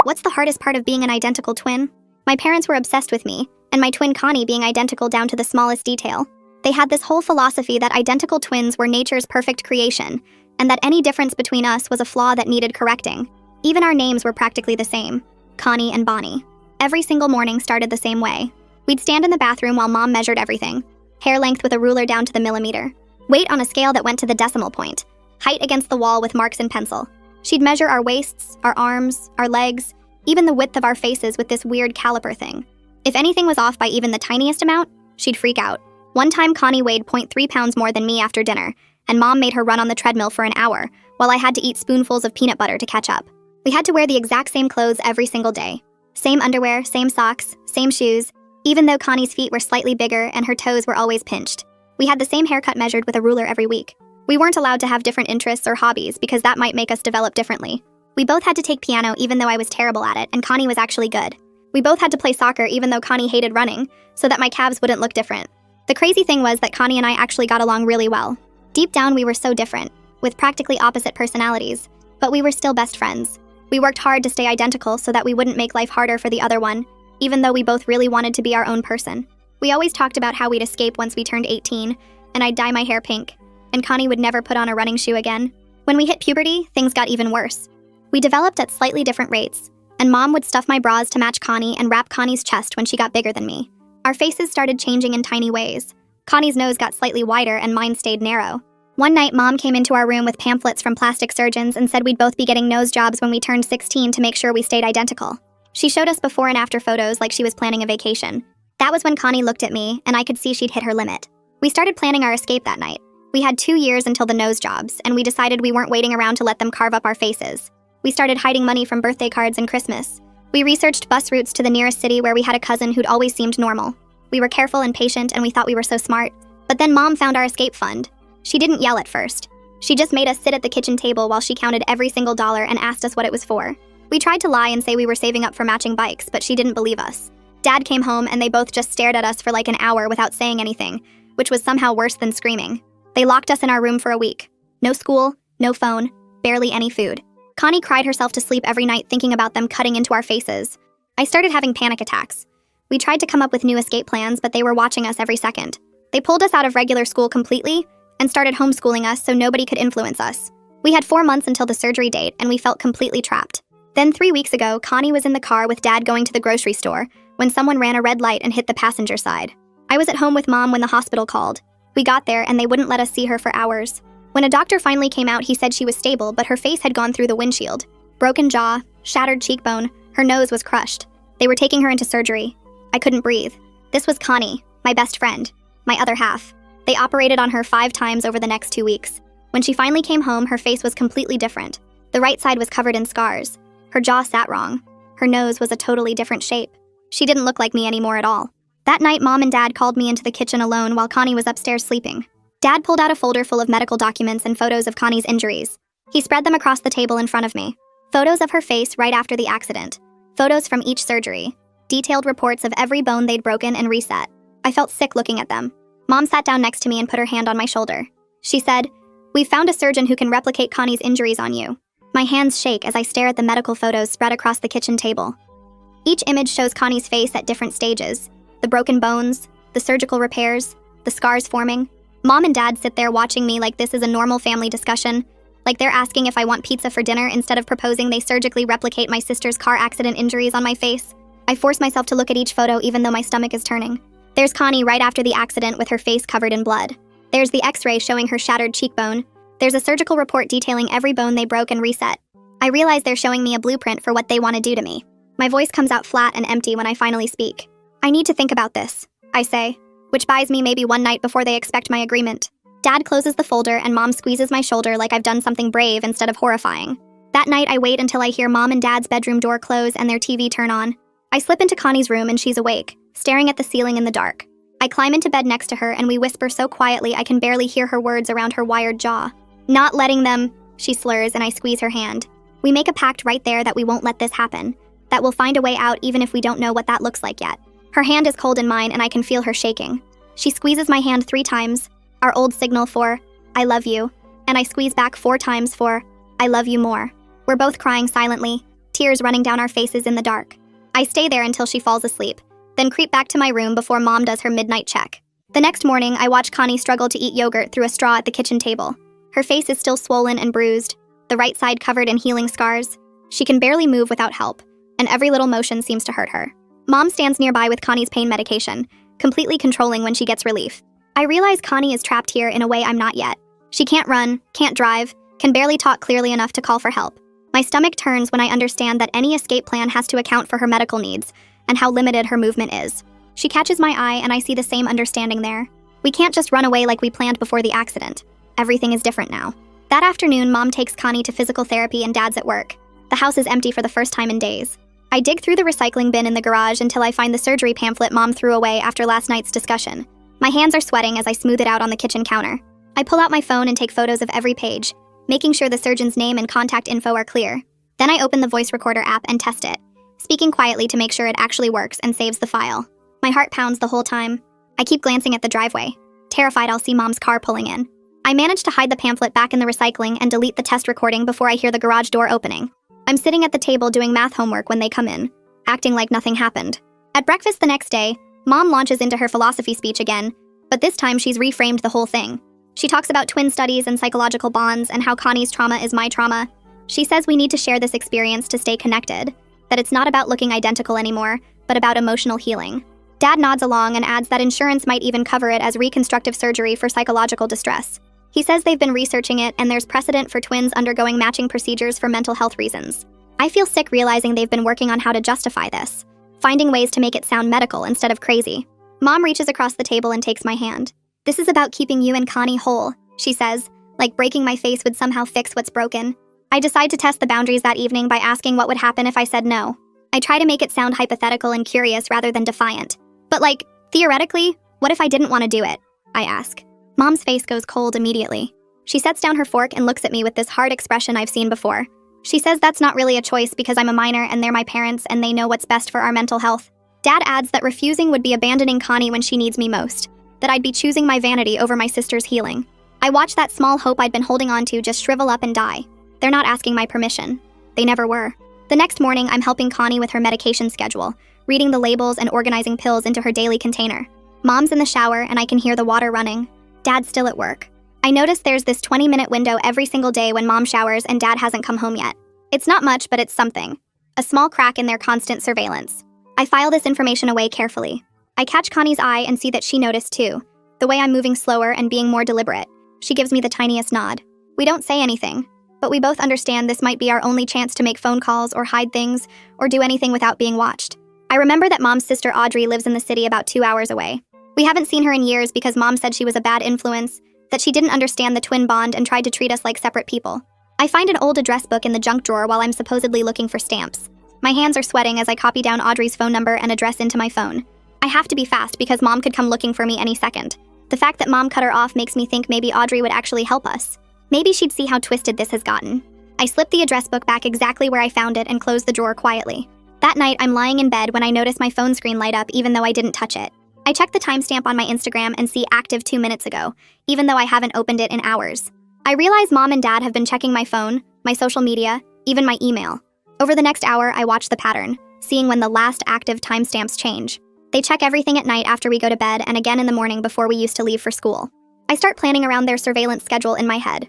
What's the hardest part of being an identical twin? My parents were obsessed with me, and my twin Connie being identical down to the smallest detail. They had this whole philosophy that identical twins were nature's perfect creation, and that any difference between us was a flaw that needed correcting. Even our names were practically the same, Connie and Bonnie. Every single morning started the same way. We'd stand in the bathroom while Mom measured everything. Hair length with a ruler down to the millimeter. Weight on a scale that went to the decimal point. Height against the wall with marks in pencil. She'd measure our waists, our arms, our legs, even the width of our faces with this weird caliper thing. If anything was off by even the tiniest amount, she'd freak out. One time Connie weighed 0.3 pounds more than me after dinner, and Mom made her run on the treadmill for an hour, while I had to eat spoonfuls of peanut butter to catch up. We had to wear the exact same clothes every single day. Same underwear, same socks, same shoes, even though Connie's feet were slightly bigger and her toes were always pinched. We had the same haircut measured with a ruler every week. We weren't allowed to have different interests or hobbies because that might make us develop differently. We both had to take piano even though I was terrible at it and Connie was actually good. We both had to play soccer even though Connie hated running, so that my calves wouldn't look different. The crazy thing was that Connie and I actually got along really well. Deep down we were so different, with practically opposite personalities, but we were still best friends. We worked hard to stay identical so that we wouldn't make life harder for the other one, even though we both really wanted to be our own person. We always talked about how we'd escape once we turned 18, and I'd dye my hair pink, and Connie would never put on a running shoe again. When we hit puberty, things got even worse. We developed at slightly different rates, and Mom would stuff my bras to match Connie and wrap Connie's chest when she got bigger than me. Our faces started changing in tiny ways. Connie's nose got slightly wider and mine stayed narrow. One night, Mom came into our room with pamphlets from plastic surgeons and said we'd both be getting nose jobs when we turned 16 to make sure we stayed identical. She showed us before and after photos like she was planning a vacation. That was when Connie looked at me, and I could see she'd hit her limit. We started planning our escape that night. We had 2 years until the nose jobs, and we decided we weren't waiting around to let them carve up our faces. We started hiding money from birthday cards and Christmas. We researched bus routes to the nearest city where we had a cousin who'd always seemed normal. We were careful and patient, and we thought we were so smart. But then Mom found our escape fund. She didn't yell at first. She just made us sit at the kitchen table while she counted every single dollar and asked us what it was for. We tried to lie and say we were saving up for matching bikes, but she didn't believe us. Dad came home and they both just stared at us for like an hour without saying anything, which was somehow worse than screaming. They locked us in our room for a week. No school, no phone, barely any food. Connie cried herself to sleep every night thinking about them cutting into our faces. I started having panic attacks. We tried to come up with new escape plans, but they were watching us every second. They pulled us out of regular school completely and started homeschooling us so nobody could influence us. We had 4 months until the surgery date, and we felt completely trapped. Then 3 weeks ago, Connie was in the car with Dad going to the grocery store when someone ran a red light and hit the passenger side. I was at home with Mom when the hospital called. We got there and they wouldn't let us see her for hours. When a doctor finally came out, he said she was stable, but her face had gone through the windshield. Broken jaw, shattered cheekbone, her nose was crushed. They were taking her into surgery. I couldn't breathe. This was Connie, my best friend, my other half. They operated on her 5 times over the next 2 weeks. When she finally came home, her face was completely different. The right side was covered in scars. Her jaw sat wrong. Her nose was a totally different shape. She didn't look like me anymore at all. That night, Mom and Dad called me into the kitchen alone while Connie was upstairs sleeping. Dad pulled out a folder full of medical documents and photos of Connie's injuries. He spread them across the table in front of me. Photos of her face right after the accident. Photos from each surgery. Detailed reports of every bone they'd broken and reset. I felt sick looking at them. Mom sat down next to me and put her hand on my shoulder. She said, "We've found a surgeon who can replicate Connie's injuries on you." My hands shake as I stare at the medical photos spread across the kitchen table. Each image shows Connie's face at different stages. The broken bones, the surgical repairs, the scars forming. Mom and Dad sit there watching me like this is a normal family discussion, like they're asking if I want pizza for dinner instead of proposing they surgically replicate my sister's car accident injuries on my face. I force myself to look at each photo even though my stomach is turning. There's Connie right after the accident with her face covered in blood. There's the x-ray showing her shattered cheekbone. There's a surgical report detailing every bone they broke and reset. I realize they're showing me a blueprint for what they want to do to me. My voice comes out flat and empty when I finally speak. "I need to think about this," I say, which buys me maybe one night before they expect my agreement. Dad closes the folder and Mom squeezes my shoulder like I've done something brave instead of horrifying. That night, I wait until I hear Mom and Dad's bedroom door close and their TV turn on. I slip into Connie's room and she's awake, staring at the ceiling in the dark. I climb into bed next to her and we whisper so quietly I can barely hear her words around her wired jaw. "Not letting them," she slurs, and I squeeze her hand. We make a pact right there that we won't let this happen, that we'll find a way out even if we don't know what that looks like yet. Her hand is cold in mine and I can feel her shaking. She squeezes my hand 3 times, our old signal for, "I love you," and I squeeze back 4 times for, "I love you more." We're both crying silently, tears running down our faces in the dark. I stay there until she falls asleep, then creep back to my room before Mom does her midnight check. The next morning, I watch Connie struggle to eat yogurt through a straw at the kitchen table. Her face is still swollen and bruised, the right side covered in healing scars. She can barely move without help, and every little motion seems to hurt her. Mom stands nearby with Connie's pain medication, completely controlling when she gets relief. I realize Connie is trapped here in a way I'm not yet. She can't run, can't drive, can barely talk clearly enough to call for help. My stomach turns when I understand that any escape plan has to account for her medical needs and how limited her movement is. She catches my eye and I see the same understanding there. We can't just run away like we planned before the accident. Everything is different now. That afternoon, Mom takes Connie to physical therapy and Dad's at work. The house is empty for the first time in days. I dig through the recycling bin in the garage until I find the surgery pamphlet Mom threw away after last night's discussion. My hands are sweating as I smooth it out on the kitchen counter. I pull out my phone and take photos of every page, making sure the surgeon's name and contact info are clear. Then I open the voice recorder app and test it, speaking quietly to make sure it actually works and saves the file. My heart pounds the whole time. I keep glancing at the driveway, terrified I'll see Mom's car pulling in. I manage to hide the pamphlet back in the recycling and delete the test recording before I hear the garage door opening. I'm sitting at the table doing math homework when they come in, acting like nothing happened. At breakfast the next day, Mom launches into her philosophy speech again, but this time she's reframed the whole thing. She talks about twin studies and psychological bonds and how Connie's trauma is my trauma. She says we need to share this experience to stay connected, that it's not about looking identical anymore, but about emotional healing. Dad nods along and adds that insurance might even cover it as reconstructive surgery for psychological distress. He says they've been researching it and there's precedent for twins undergoing matching procedures for mental health reasons. I feel sick realizing they've been working on how to justify this, finding ways to make it sound medical instead of crazy. Mom reaches across the table and takes my hand. "This is about keeping you and Connie whole," she says, like breaking my face would somehow fix what's broken. I decide to test the boundaries that evening by asking what would happen if I said no. I try to make it sound hypothetical and curious rather than defiant. But theoretically, what if I didn't want to do it? I ask. Mom's face goes cold immediately. She sets down her fork and looks at me with this hard expression I've seen before. She says that's not really a choice because I'm a minor and they're my parents and they know what's best for our mental health. Dad adds that refusing would be abandoning Connie when she needs me most, that I'd be choosing my vanity over my sister's healing. I watch that small hope I'd been holding on to just shrivel up and die. They're not asking my permission. They never were. The next morning, I'm helping Connie with her medication schedule, reading the labels and organizing pills into her daily container. Mom's in the shower and I can hear the water running. Dad's still at work. I notice there's this 20-minute window every single day when Mom showers and Dad hasn't come home yet. It's not much, but it's something. A small crack in their constant surveillance. I file this information away carefully. I catch Connie's eye and see that she noticed too. The way I'm moving slower and being more deliberate. She gives me the tiniest nod. We don't say anything, but we both understand this might be our only chance to make phone calls or hide things or do anything without being watched. I remember that Mom's sister Audrey lives in the city about 2 hours away. We haven't seen her in years because Mom said she was a bad influence, that she didn't understand the twin bond and tried to treat us like separate people. I find an old address book in the junk drawer while I'm supposedly looking for stamps. My hands are sweating as I copy down Audrey's phone number and address into my phone. I have to be fast because Mom could come looking for me any second. The fact that Mom cut her off makes me think maybe Audrey would actually help us. Maybe she'd see how twisted this has gotten. I slip the address book back exactly where I found it and close the drawer quietly. That night, I'm lying in bed when I notice my phone screen light up even though I didn't touch it. I check the timestamp on my Instagram and see active 2 minutes ago, even though I haven't opened it in hours. I realize Mom and Dad have been checking my phone, my social media, even my email. Over the next hour, I watch the pattern, seeing when the last active timestamps change. They check everything at night after we go to bed and again in the morning before we used to leave for school. I start planning around their surveillance schedule in my head.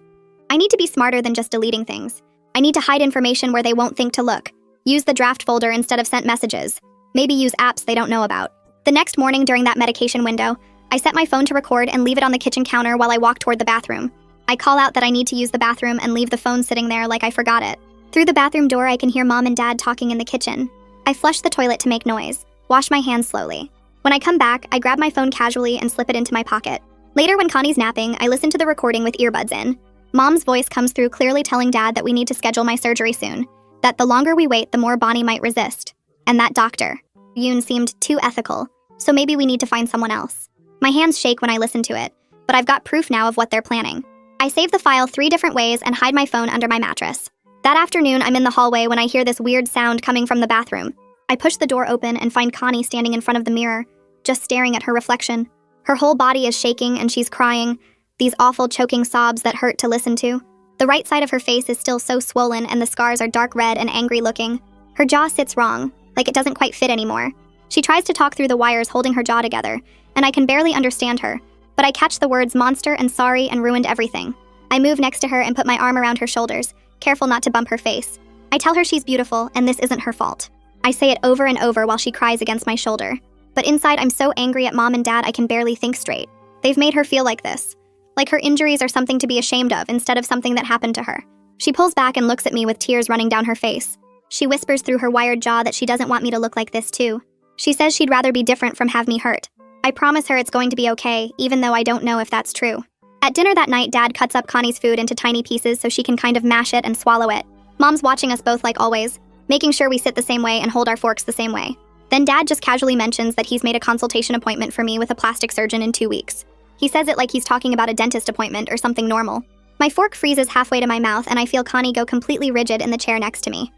I need to be smarter than just deleting things. I need to hide information where they won't think to look. Use the draft folder instead of sent messages. Maybe use apps they don't know about. The next morning during that medication window, I set my phone to record and leave it on the kitchen counter while I walk toward the bathroom. I call out that I need to use the bathroom and leave the phone sitting there like I forgot it. Through the bathroom door, I can hear Mom and Dad talking in the kitchen. I flush the toilet to make noise, wash my hands slowly. When I come back, I grab my phone casually and slip it into my pocket. Later, when Connie's napping, I listen to the recording with earbuds in. Mom's voice comes through clearly telling Dad that we need to schedule my surgery soon, that the longer we wait, the more Bonnie might resist. And that doctor, Yoon, seemed too ethical, so maybe we need to find someone else. My hands shake when I listen to it, but I've got proof now of what they're planning. I save the file 3 different ways and hide my phone under my mattress. That afternoon, I'm in the hallway when I hear this weird sound coming from the bathroom. I push the door open and find Connie standing in front of the mirror, just staring at her reflection. Her whole body is shaking and she's crying, these awful choking sobs that hurt to listen to. The right side of her face is still so swollen and the scars are dark red and angry looking. Her jaw sits wrong, like it doesn't quite fit anymore. She tries to talk through the wires holding her jaw together, and I can barely understand her, but I catch the words monster and sorry and ruined everything. I move next to her and put my arm around her shoulders, careful not to bump her face. I tell her she's beautiful and this isn't her fault. I say it over and over while she cries against my shoulder. But inside I'm so angry at Mom and Dad I can barely think straight. They've made her feel like this. Like her injuries are something to be ashamed of instead of something that happened to her. She pulls back and looks at me with tears running down her face. She whispers through her wired jaw that she doesn't want me to look like this too. She says she'd rather be different from have me hurt. I promise her it's going to be okay, even though I don't know if that's true. At dinner that night, Dad cuts up Connie's food into tiny pieces so she can kind of mash it and swallow it. Mom's watching us both like always, making sure we sit the same way and hold our forks the same way. Then Dad just casually mentions that he's made a consultation appointment for me with a plastic surgeon in 2 weeks. He says it like he's talking about a dentist appointment or something normal. My fork freezes halfway to my mouth and I feel Connie go completely rigid in the chair next to me.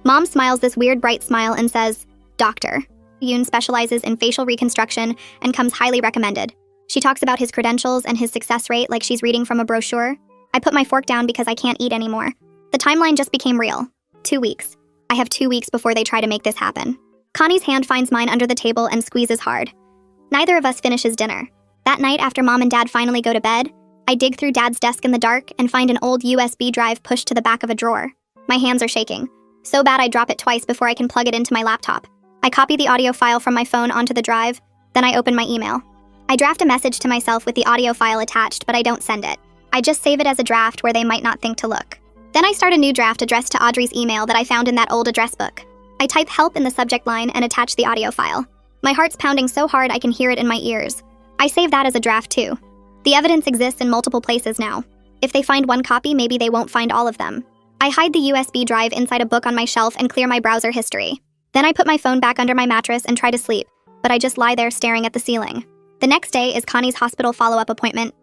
Mom smiles this weird bright smile and says, "Doctor Yoon specializes in facial reconstruction and comes highly recommended." She talks about his credentials and his success rate like she's reading from a brochure. I put my fork down because I can't eat anymore. The timeline just became real. 2 weeks. I have 2 weeks before they try to make this happen. Connie's hand finds mine under the table and squeezes hard. Neither of us finishes dinner. That night, after Mom and Dad finally go to bed, I dig through Dad's desk in the dark and find an old USB drive pushed to the back of a drawer. My hands are shaking. So bad I drop it twice before I can plug it into my laptop. I copy the audio file from my phone onto the drive, then I open my email. I draft a message to myself with the audio file attached, but I don't send it. I just save it as a draft where they might not think to look. Then I start a new draft addressed to Audrey's email that I found in that old address book. I type help in the subject line and attach the audio file. My heart's pounding so hard I can hear it in my ears. I save that as a draft too. The evidence exists in multiple places now. If they find one copy, maybe they won't find all of them. I hide the USB drive inside a book on my shelf and clear my browser history. Then I put my phone back under my mattress and try to sleep, but I just lie there staring at the ceiling. The next day is Connie's hospital follow-up appointment.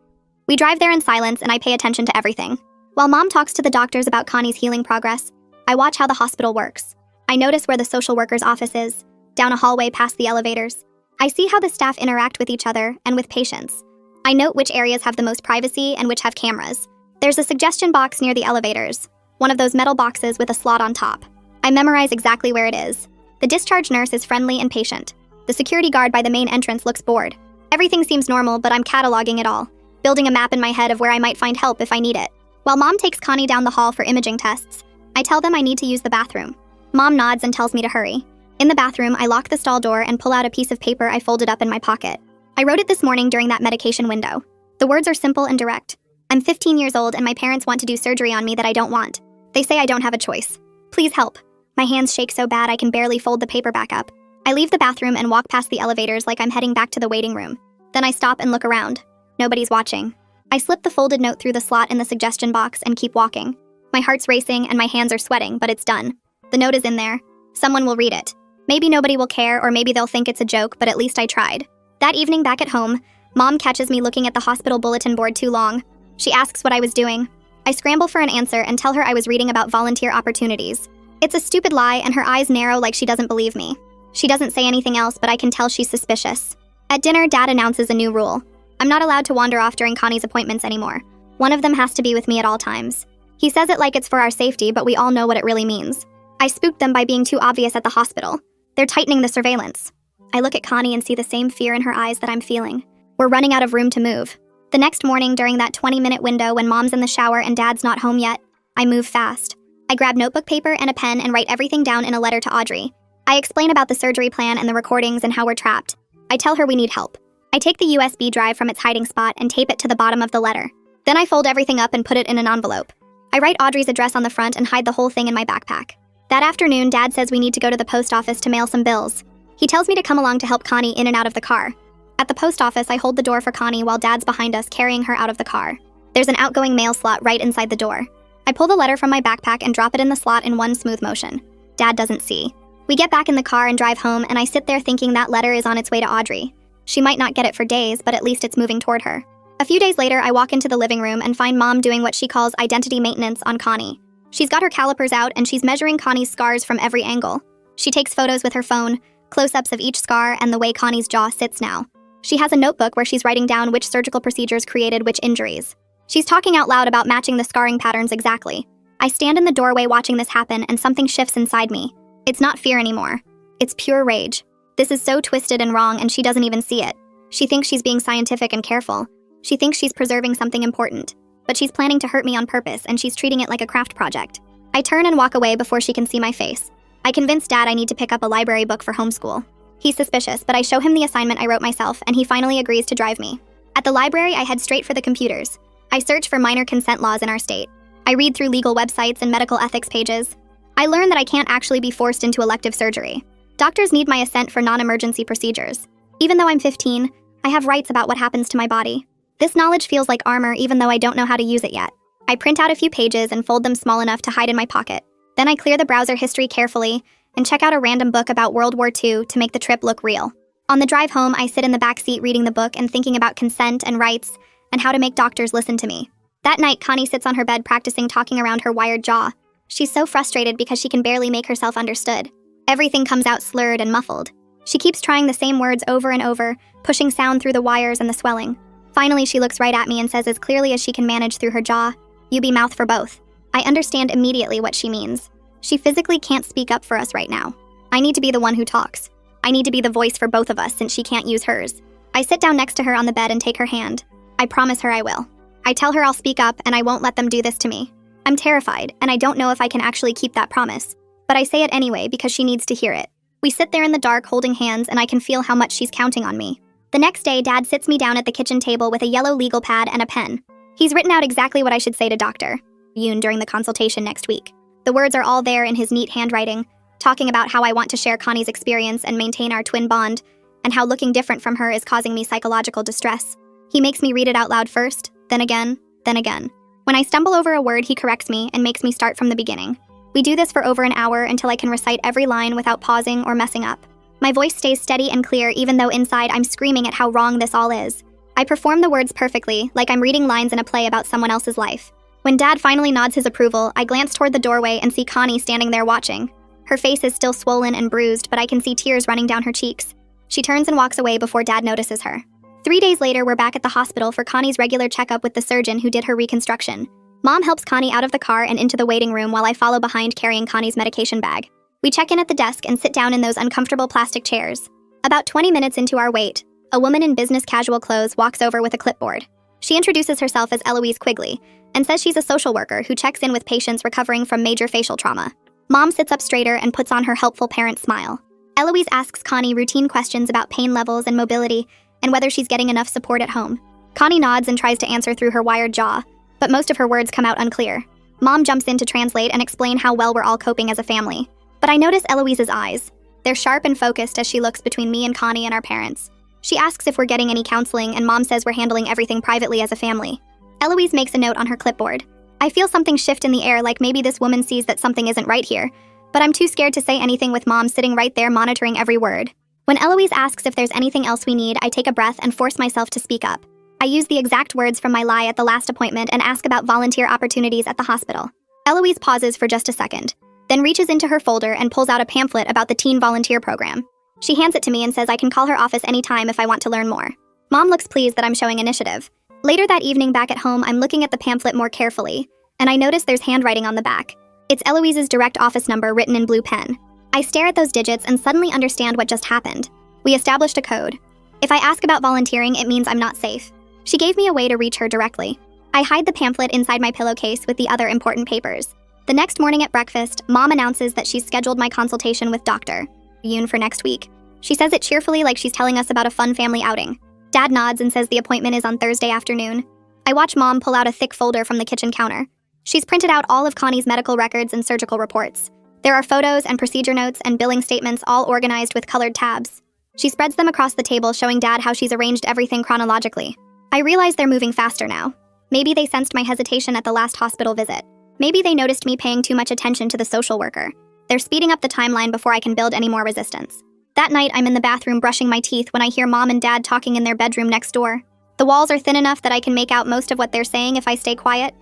We drive there in silence and I pay attention to everything. While Mom talks to the doctors about Connie's healing progress, I watch how the hospital works. I notice where the social worker's office is, down a hallway past the elevators. I see how the staff interact with each other and with patients. I note which areas have the most privacy and which have cameras. There's a suggestion box near the elevators, one of those metal boxes with a slot on top. I memorize exactly where it is. The discharge nurse is friendly and patient. The security guard by the main entrance looks bored. Everything seems normal, but I'm cataloging it all, building a map in my head of where I might find help if I need it. While Mom takes Connie down the hall for imaging tests, I tell them I need to use the bathroom. Mom nods and tells me to hurry. In the bathroom, I lock the stall door and pull out a piece of paper I folded up in my pocket. I wrote it this morning during that medication window. The words are simple and direct. I'm 15 years old and my parents want to do surgery on me that I don't want. They say I don't have a choice. Please help. My hands shake so bad I can barely fold the paper back up. I leave the bathroom and walk past the elevators like I'm heading back to the waiting room. Then I stop and look around. Nobody's watching. I slip the folded note through the slot in the suggestion box and keep walking. My heart's racing and my hands are sweating, but it's done. The note is in there. Someone will read it. Maybe nobody will care, or maybe they'll think it's a joke, but at least I tried. That evening back at home, Mom catches me looking at the hospital bulletin board too long. She asks what I was doing. I scramble for an answer and tell her I was reading about volunteer opportunities. It's a stupid lie and her eyes narrow like she doesn't believe me. She doesn't say anything else, but I can tell she's suspicious. At dinner, Dad announces a new rule. I'm not allowed to wander off during Connie's appointments anymore. One of them has to be with me at all times. He says it like it's for our safety, but we all know what it really means. I spooked them by being too obvious at the hospital. They're tightening the surveillance. I look at Connie and see the same fear in her eyes that I'm feeling. We're running out of room to move. The next morning, during that 20-minute window when Mom's in the shower and Dad's not home yet, I move fast. I grab notebook paper and a pen and write everything down in a letter to Audrey. I explain about the surgery plan and the recordings and how we're trapped. I tell her we need help. I take the USB drive from its hiding spot and tape it to the bottom of the letter. Then I fold everything up and put it in an envelope. I write Audrey's address on the front and hide the whole thing in my backpack. That afternoon, Dad says we need to go to the post office to mail some bills. He tells me to come along to help Connie in and out of the car. At the post office, I hold the door for Connie while Dad's behind us carrying her out of the car. There's an outgoing mail slot right inside the door. I pull the letter from my backpack and drop it in the slot in one smooth motion. Dad doesn't see. We get back in the car and drive home, and I sit there thinking that letter is on its way to Audrey. She might not get it for days, but at least it's moving toward her. A few days later, I walk into the living room and find Mom doing what she calls identity maintenance on Connie. She's got her calipers out and she's measuring Connie's scars from every angle. She takes photos with her phone, close-ups of each scar and the way Connie's jaw sits now. She has a notebook where she's writing down which surgical procedures created which injuries. She's talking out loud about matching the scarring patterns exactly. I stand in the doorway watching this happen and something shifts inside me. It's not fear anymore. It's pure rage. This is so twisted and wrong, and she doesn't even see it. She thinks she's being scientific and careful. She thinks she's preserving something important. But she's planning to hurt me on purpose, and she's treating it like a craft project. I turn and walk away before she can see my face. I convince Dad I need to pick up a library book for homeschool. He's suspicious, but I show him the assignment I wrote myself, and he finally agrees to drive me. At the library, I head straight for the computers. I search for minor consent laws in our state. I read through legal websites and medical ethics pages. I learn that I can't actually be forced into elective surgery. Doctors need my assent for non-emergency procedures. Even though I'm 15, I have rights about what happens to my body. This knowledge feels like armor even though I don't know how to use it yet. I print out a few pages and fold them small enough to hide in my pocket. Then I clear the browser history carefully and check out a random book about World War II to make the trip look real. On the drive home, I sit in the back seat reading the book and thinking about consent and rights and how to make doctors listen to me. That night, Connie sits on her bed practicing talking around her wired jaw. She's so frustrated because she can barely make herself understood. Everything comes out slurred and muffled. She keeps trying the same words over and over, pushing sound through the wires and the swelling. Finally, she looks right at me and says as clearly as she can manage through her jaw, "You be mouth for both." I understand immediately what she means. She physically can't speak up for us right now. I need to be the one who talks. I need to be the voice for both of us since she can't use hers. I sit down next to her on the bed and take her hand. I promise her I will. I tell her I'll speak up and I won't let them do this to me. I'm terrified, and I don't know if I can actually keep that promise. But I say it anyway because she needs to hear it. We sit there in the dark holding hands, and I can feel how much she's counting on me. The next day, Dad sits me down at the kitchen table with a yellow legal pad and a pen. He's written out exactly what I should say to Dr. Yoon during the consultation next week. The words are all there in his neat handwriting, talking about how I want to share Connie's experience and maintain our twin bond, and how looking different from her is causing me psychological distress. He makes me read it out loud first, then again, then again. When I stumble over a word, he corrects me and makes me start from the beginning. We do this for over an hour until I can recite every line without pausing or messing up. My voice stays steady and clear even though inside I'm screaming at how wrong this all is. I perform the words perfectly, like I'm reading lines in a play about someone else's life. When Dad finally nods his approval, I glance toward the doorway and see Connie standing there watching. Her face is still swollen and bruised, but I can see tears running down her cheeks. She turns and walks away before Dad notices her. 3 days later, we're back at the hospital for Connie's regular checkup with the surgeon who did her reconstruction. Mom helps Connie out of the car and into the waiting room while I follow behind carrying Connie's medication bag. We check in at the desk and sit down in those uncomfortable plastic chairs. About 20 minutes into our wait, a woman in business casual clothes walks over with a clipboard. She introduces herself as Eloise Quigley and says she's a social worker who checks in with patients recovering from major facial trauma. Mom sits up straighter and puts on her helpful parent smile. Eloise asks Connie routine questions about pain levels and mobility and whether she's getting enough support at home. Connie nods and tries to answer through her wired jaw, but most of her words come out unclear. Mom jumps in to translate and explain how well we're all coping as a family. But I notice Eloise's eyes. They're sharp and focused as she looks between me and Connie and our parents. She asks if we're getting any counseling, and Mom says we're handling everything privately as a family. Eloise makes a note on her clipboard. I feel something shift in the air, like maybe this woman sees that something isn't right here, but I'm too scared to say anything with Mom sitting right there monitoring every word. When Eloise asks if there's anything else we need, I take a breath and force myself to speak up. I use the exact words from my lie at the last appointment and ask about volunteer opportunities at the hospital. Eloise pauses for just a second, then reaches into her folder and pulls out a pamphlet about the teen volunteer program. She hands it to me and says I can call her office anytime if I want to learn more. Mom looks pleased that I'm showing initiative. Later that evening back at home, I'm looking at the pamphlet more carefully, and I notice there's handwriting on the back. It's Eloise's direct office number written in blue pen. I stare at those digits and suddenly understand what just happened. We established a code. If I ask about volunteering, it means I'm not safe. She gave me a way to reach her directly. I hide the pamphlet inside my pillowcase with the other important papers. The next morning at breakfast, Mom announces that she's scheduled my consultation with Dr. Yoon for next week. She says it cheerfully like she's telling us about a fun family outing. Dad nods and says the appointment is on Thursday afternoon. I watch Mom pull out a thick folder from the kitchen counter. She's printed out all of Connie's medical records and surgical reports. There are photos and procedure notes and billing statements all organized with colored tabs. She spreads them across the table, showing Dad how she's arranged everything chronologically. I realize they're moving faster now. Maybe they sensed my hesitation at the last hospital visit. Maybe they noticed me paying too much attention to the social worker. They're speeding up the timeline before I can build any more resistance. That night, I'm in the bathroom brushing my teeth when I hear Mom and Dad talking in their bedroom next door. The walls are thin enough that I can make out most of what they're saying if I stay quiet.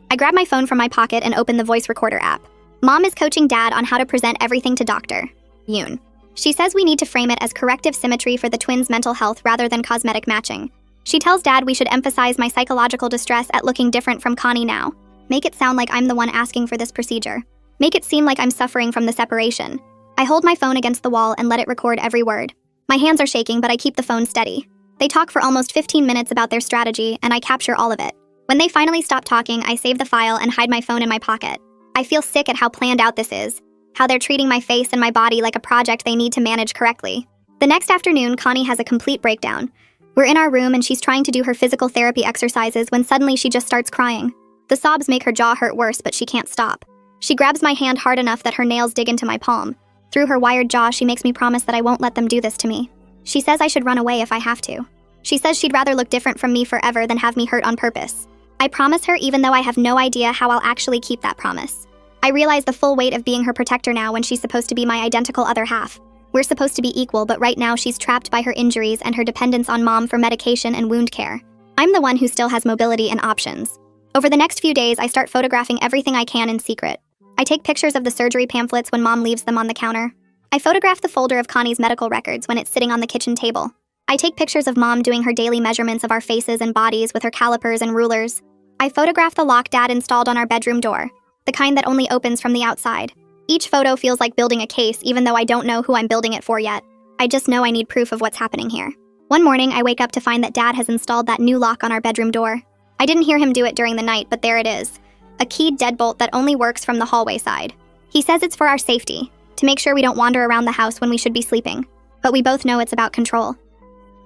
I grab my phone from my pocket and open the voice recorder app. Mom is coaching Dad on how to present everything to Dr. Yoon. She says we need to frame it as corrective symmetry for the twins' mental health rather than cosmetic matching. She tells Dad we should emphasize my psychological distress at looking different from Connie now. Make it sound like I'm the one asking for this procedure. Make it seem like I'm suffering from the separation. I hold my phone against the wall and let it record every word. My hands are shaking, but I keep the phone steady. They talk for almost 15 minutes about their strategy, and I capture all of it. When they finally stop talking, I save the file and hide my phone in my pocket. I feel sick at how planned out this is, how they're treating my face and my body like a project they need to manage correctly. The next afternoon, Connie has a complete breakdown. We're in our room and she's trying to do her physical therapy exercises when suddenly she just starts crying. The sobs make her jaw hurt worse, but she can't stop. She grabs my hand hard enough that her nails dig into my palm. Through her wired jaw, she makes me promise that I won't let them do this to me. She says I should run away if I have to. She says she'd rather look different from me forever than have me hurt on purpose. I promise her, even though I have no idea how I'll actually keep that promise. I realize the full weight of being her protector now when she's supposed to be my identical other half. We're supposed to be equal, but right now she's trapped by her injuries and her dependence on Mom for medication and wound care. I'm the one who still has mobility and options. Over the next few days, I start photographing everything I can in secret. I take pictures of the surgery pamphlets when Mom leaves them on the counter. I photograph the folder of Connie's medical records when it's sitting on the kitchen table. I take pictures of Mom doing her daily measurements of our faces and bodies with her calipers and rulers. I photograph the lock Dad installed on our bedroom door, the kind that only opens from the outside. Each photo feels like building a case, even though I don't know who I'm building it for yet. I just know I need proof of what's happening here. One morning, I wake up to find that Dad has installed that new lock on our bedroom door. I didn't hear him do it during the night, but there it is. A keyed deadbolt that only works from the hallway side. He says it's for our safety, to make sure we don't wander around the house when we should be sleeping. But we both know it's about control.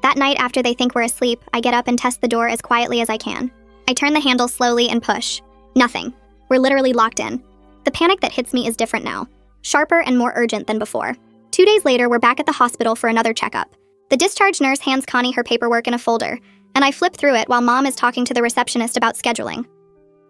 That night, after they think we're asleep, I get up and test the door as quietly as I can. I turn the handle slowly and push. Nothing. We're literally locked in. The panic that hits me is different now, sharper and more urgent than before. 2 days later, we're back at the hospital for another checkup. The discharge nurse hands Connie her paperwork in a folder, and I flip through it while Mom is talking to the receptionist about scheduling.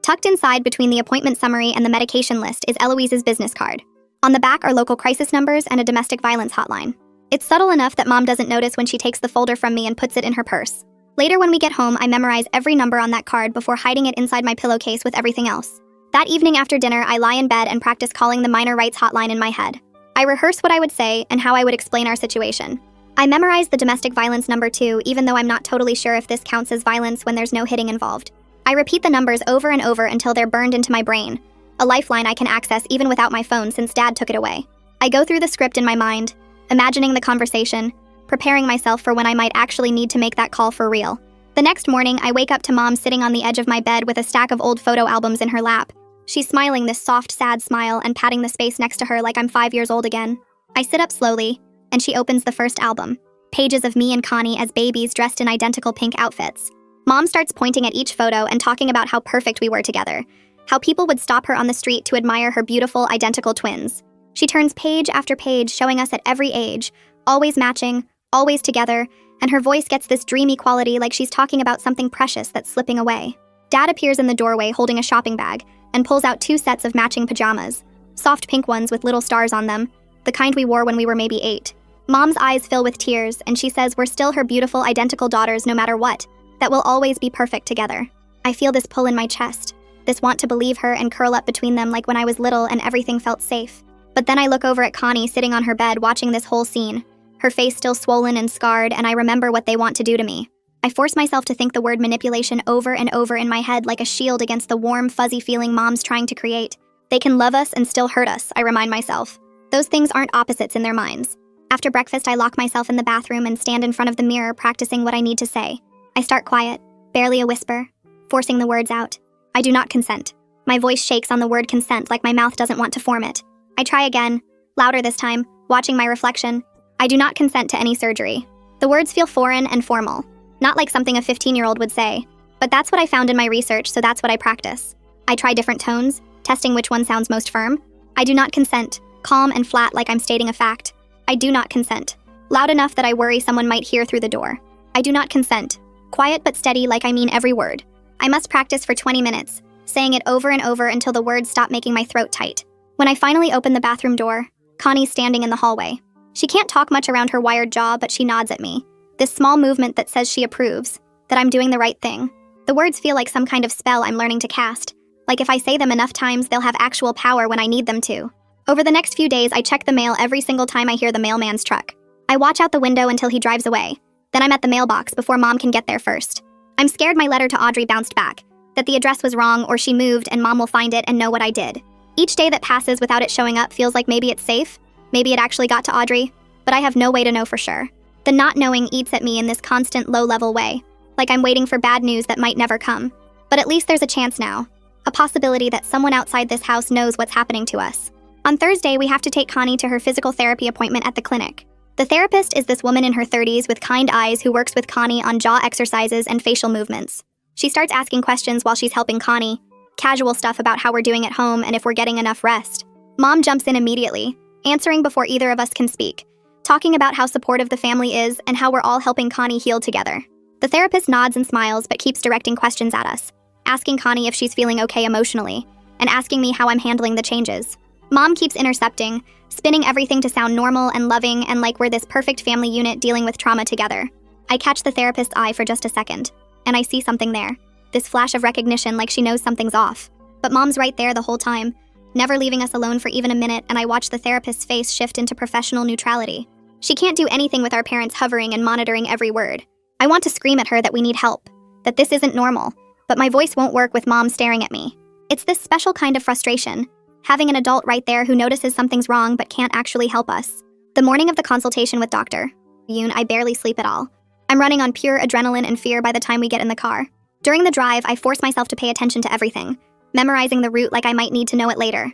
Tucked inside between the appointment summary and the medication list is Eloise's business card. On the back are local crisis numbers and a domestic violence hotline. It's subtle enough that Mom doesn't notice when she takes the folder from me and puts it in her purse. Later, when we get home, I memorize every number on that card before hiding it inside my pillowcase with everything else. That evening after dinner, I lie in bed and practice calling the minor rights hotline in my head. I rehearse what I would say and how I would explain our situation. I memorize the domestic violence number too, even though I'm not totally sure if this counts as violence when there's no hitting involved. I repeat the numbers over and over until they're burned into my brain, a lifeline I can access even without my phone since Dad took it away. I go through the script in my mind, imagining the conversation, preparing myself for when I might actually need to make that call for real. The next morning, I wake up to Mom sitting on the edge of my bed with a stack of old photo albums in her lap. She's smiling this soft, sad smile and patting the space next to her like I'm 5 years old again. I sit up slowly, and she opens the first album. Pages of me and Connie as babies dressed in identical pink outfits. Mom starts pointing at each photo and talking about how perfect we were together, how people would stop her on the street to admire her beautiful, identical twins. She turns page after page, showing us at every age, always matching, always together, and her voice gets this dreamy quality like she's talking about something precious that's slipping away. Dad appears in the doorway holding a shopping bag and pulls out 2 sets of matching pajamas, soft pink ones with little stars on them, the kind we wore when we were maybe 8. Mom's eyes fill with tears, and she says we're still her beautiful, identical daughters no matter what, that we'll always be perfect together. I feel this pull in my chest, this want to believe her and curl up between them like when I was little and everything felt safe. But then I look over at Connie sitting on her bed watching this whole scene, her face still swollen and scarred, and I remember what they want to do to me. I force myself to think the word manipulation over and over in my head like a shield against the warm, fuzzy feeling Mom's trying to create. They can love us and still hurt us, I remind myself. Those things aren't opposites in their minds. After breakfast, I lock myself in the bathroom and stand in front of the mirror practicing what I need to say. I start quiet, barely a whisper, forcing the words out. I do not consent. My voice shakes on the word consent like my mouth doesn't want to form it. I try again, louder this time, watching my reflection. I do not consent to any surgery. The words feel foreign and formal, not like something a 15-year-old would say. But that's what I found in my research, so that's what I practice. I try different tones, testing which one sounds most firm. I do not consent, calm and flat like I'm stating a fact. I do not consent, loud enough that I worry someone might hear through the door. I do not consent, quiet but steady like I mean every word. I must practice for 20 minutes, saying it over and over until the words stop making my throat tight. When I finally open the bathroom door, Connie's standing in the hallway. She can't talk much around her wired jaw, but she nods at me. This small movement that says she approves, that I'm doing the right thing. The words feel like some kind of spell I'm learning to cast. Like if I say them enough times, they'll have actual power when I need them to. Over the next few days, I check the mail every single time I hear the mailman's truck. I watch out the window until he drives away. Then I'm at the mailbox before Mom can get there first. I'm scared my letter to Audrey bounced back, that the address was wrong or she moved and Mom will find it and know what I did. Each day that passes without it showing up feels like maybe it's safe, Maybe it actually got to Audrey, but I have no way to know for sure. The not knowing eats at me in this constant low-level way, like I'm waiting for bad news that might never come. But at least there's a chance now. A possibility that someone outside this house knows what's happening to us. On Thursday, we have to take Connie to her physical therapy appointment at the clinic. The therapist is this woman in her 30s with kind eyes who works with Connie on jaw exercises and facial movements. She starts asking questions while she's helping Connie, casual stuff about how we're doing at home and if we're getting enough rest. Mom jumps in immediately, answering before either of us can speak, talking about how supportive the family is and how we're all helping Connie heal together. The therapist nods and smiles but keeps directing questions at us, asking Connie if she's feeling okay emotionally, and asking me how I'm handling the changes. Mom keeps intercepting, spinning everything to sound normal and loving and like we're this perfect family unit dealing with trauma together. I catch the therapist's eye for just a second, and I see something there. This flash of recognition like she knows something's off. But Mom's right there the whole time, never leaving us alone for even a minute, and I watch the therapist's face shift into professional neutrality. She can't do anything with our parents hovering and monitoring every word. I want to scream at her that we need help, that this isn't normal, but my voice won't work with Mom staring at me. It's this special kind of frustration, having an adult right there who notices something's wrong but can't actually help us. The morning of the consultation with Dr. Yoon, I barely sleep at all. I'm running on pure adrenaline and fear by the time we get in the car. During the drive, I force myself to pay attention to everything, memorizing the route like I might need to know it later.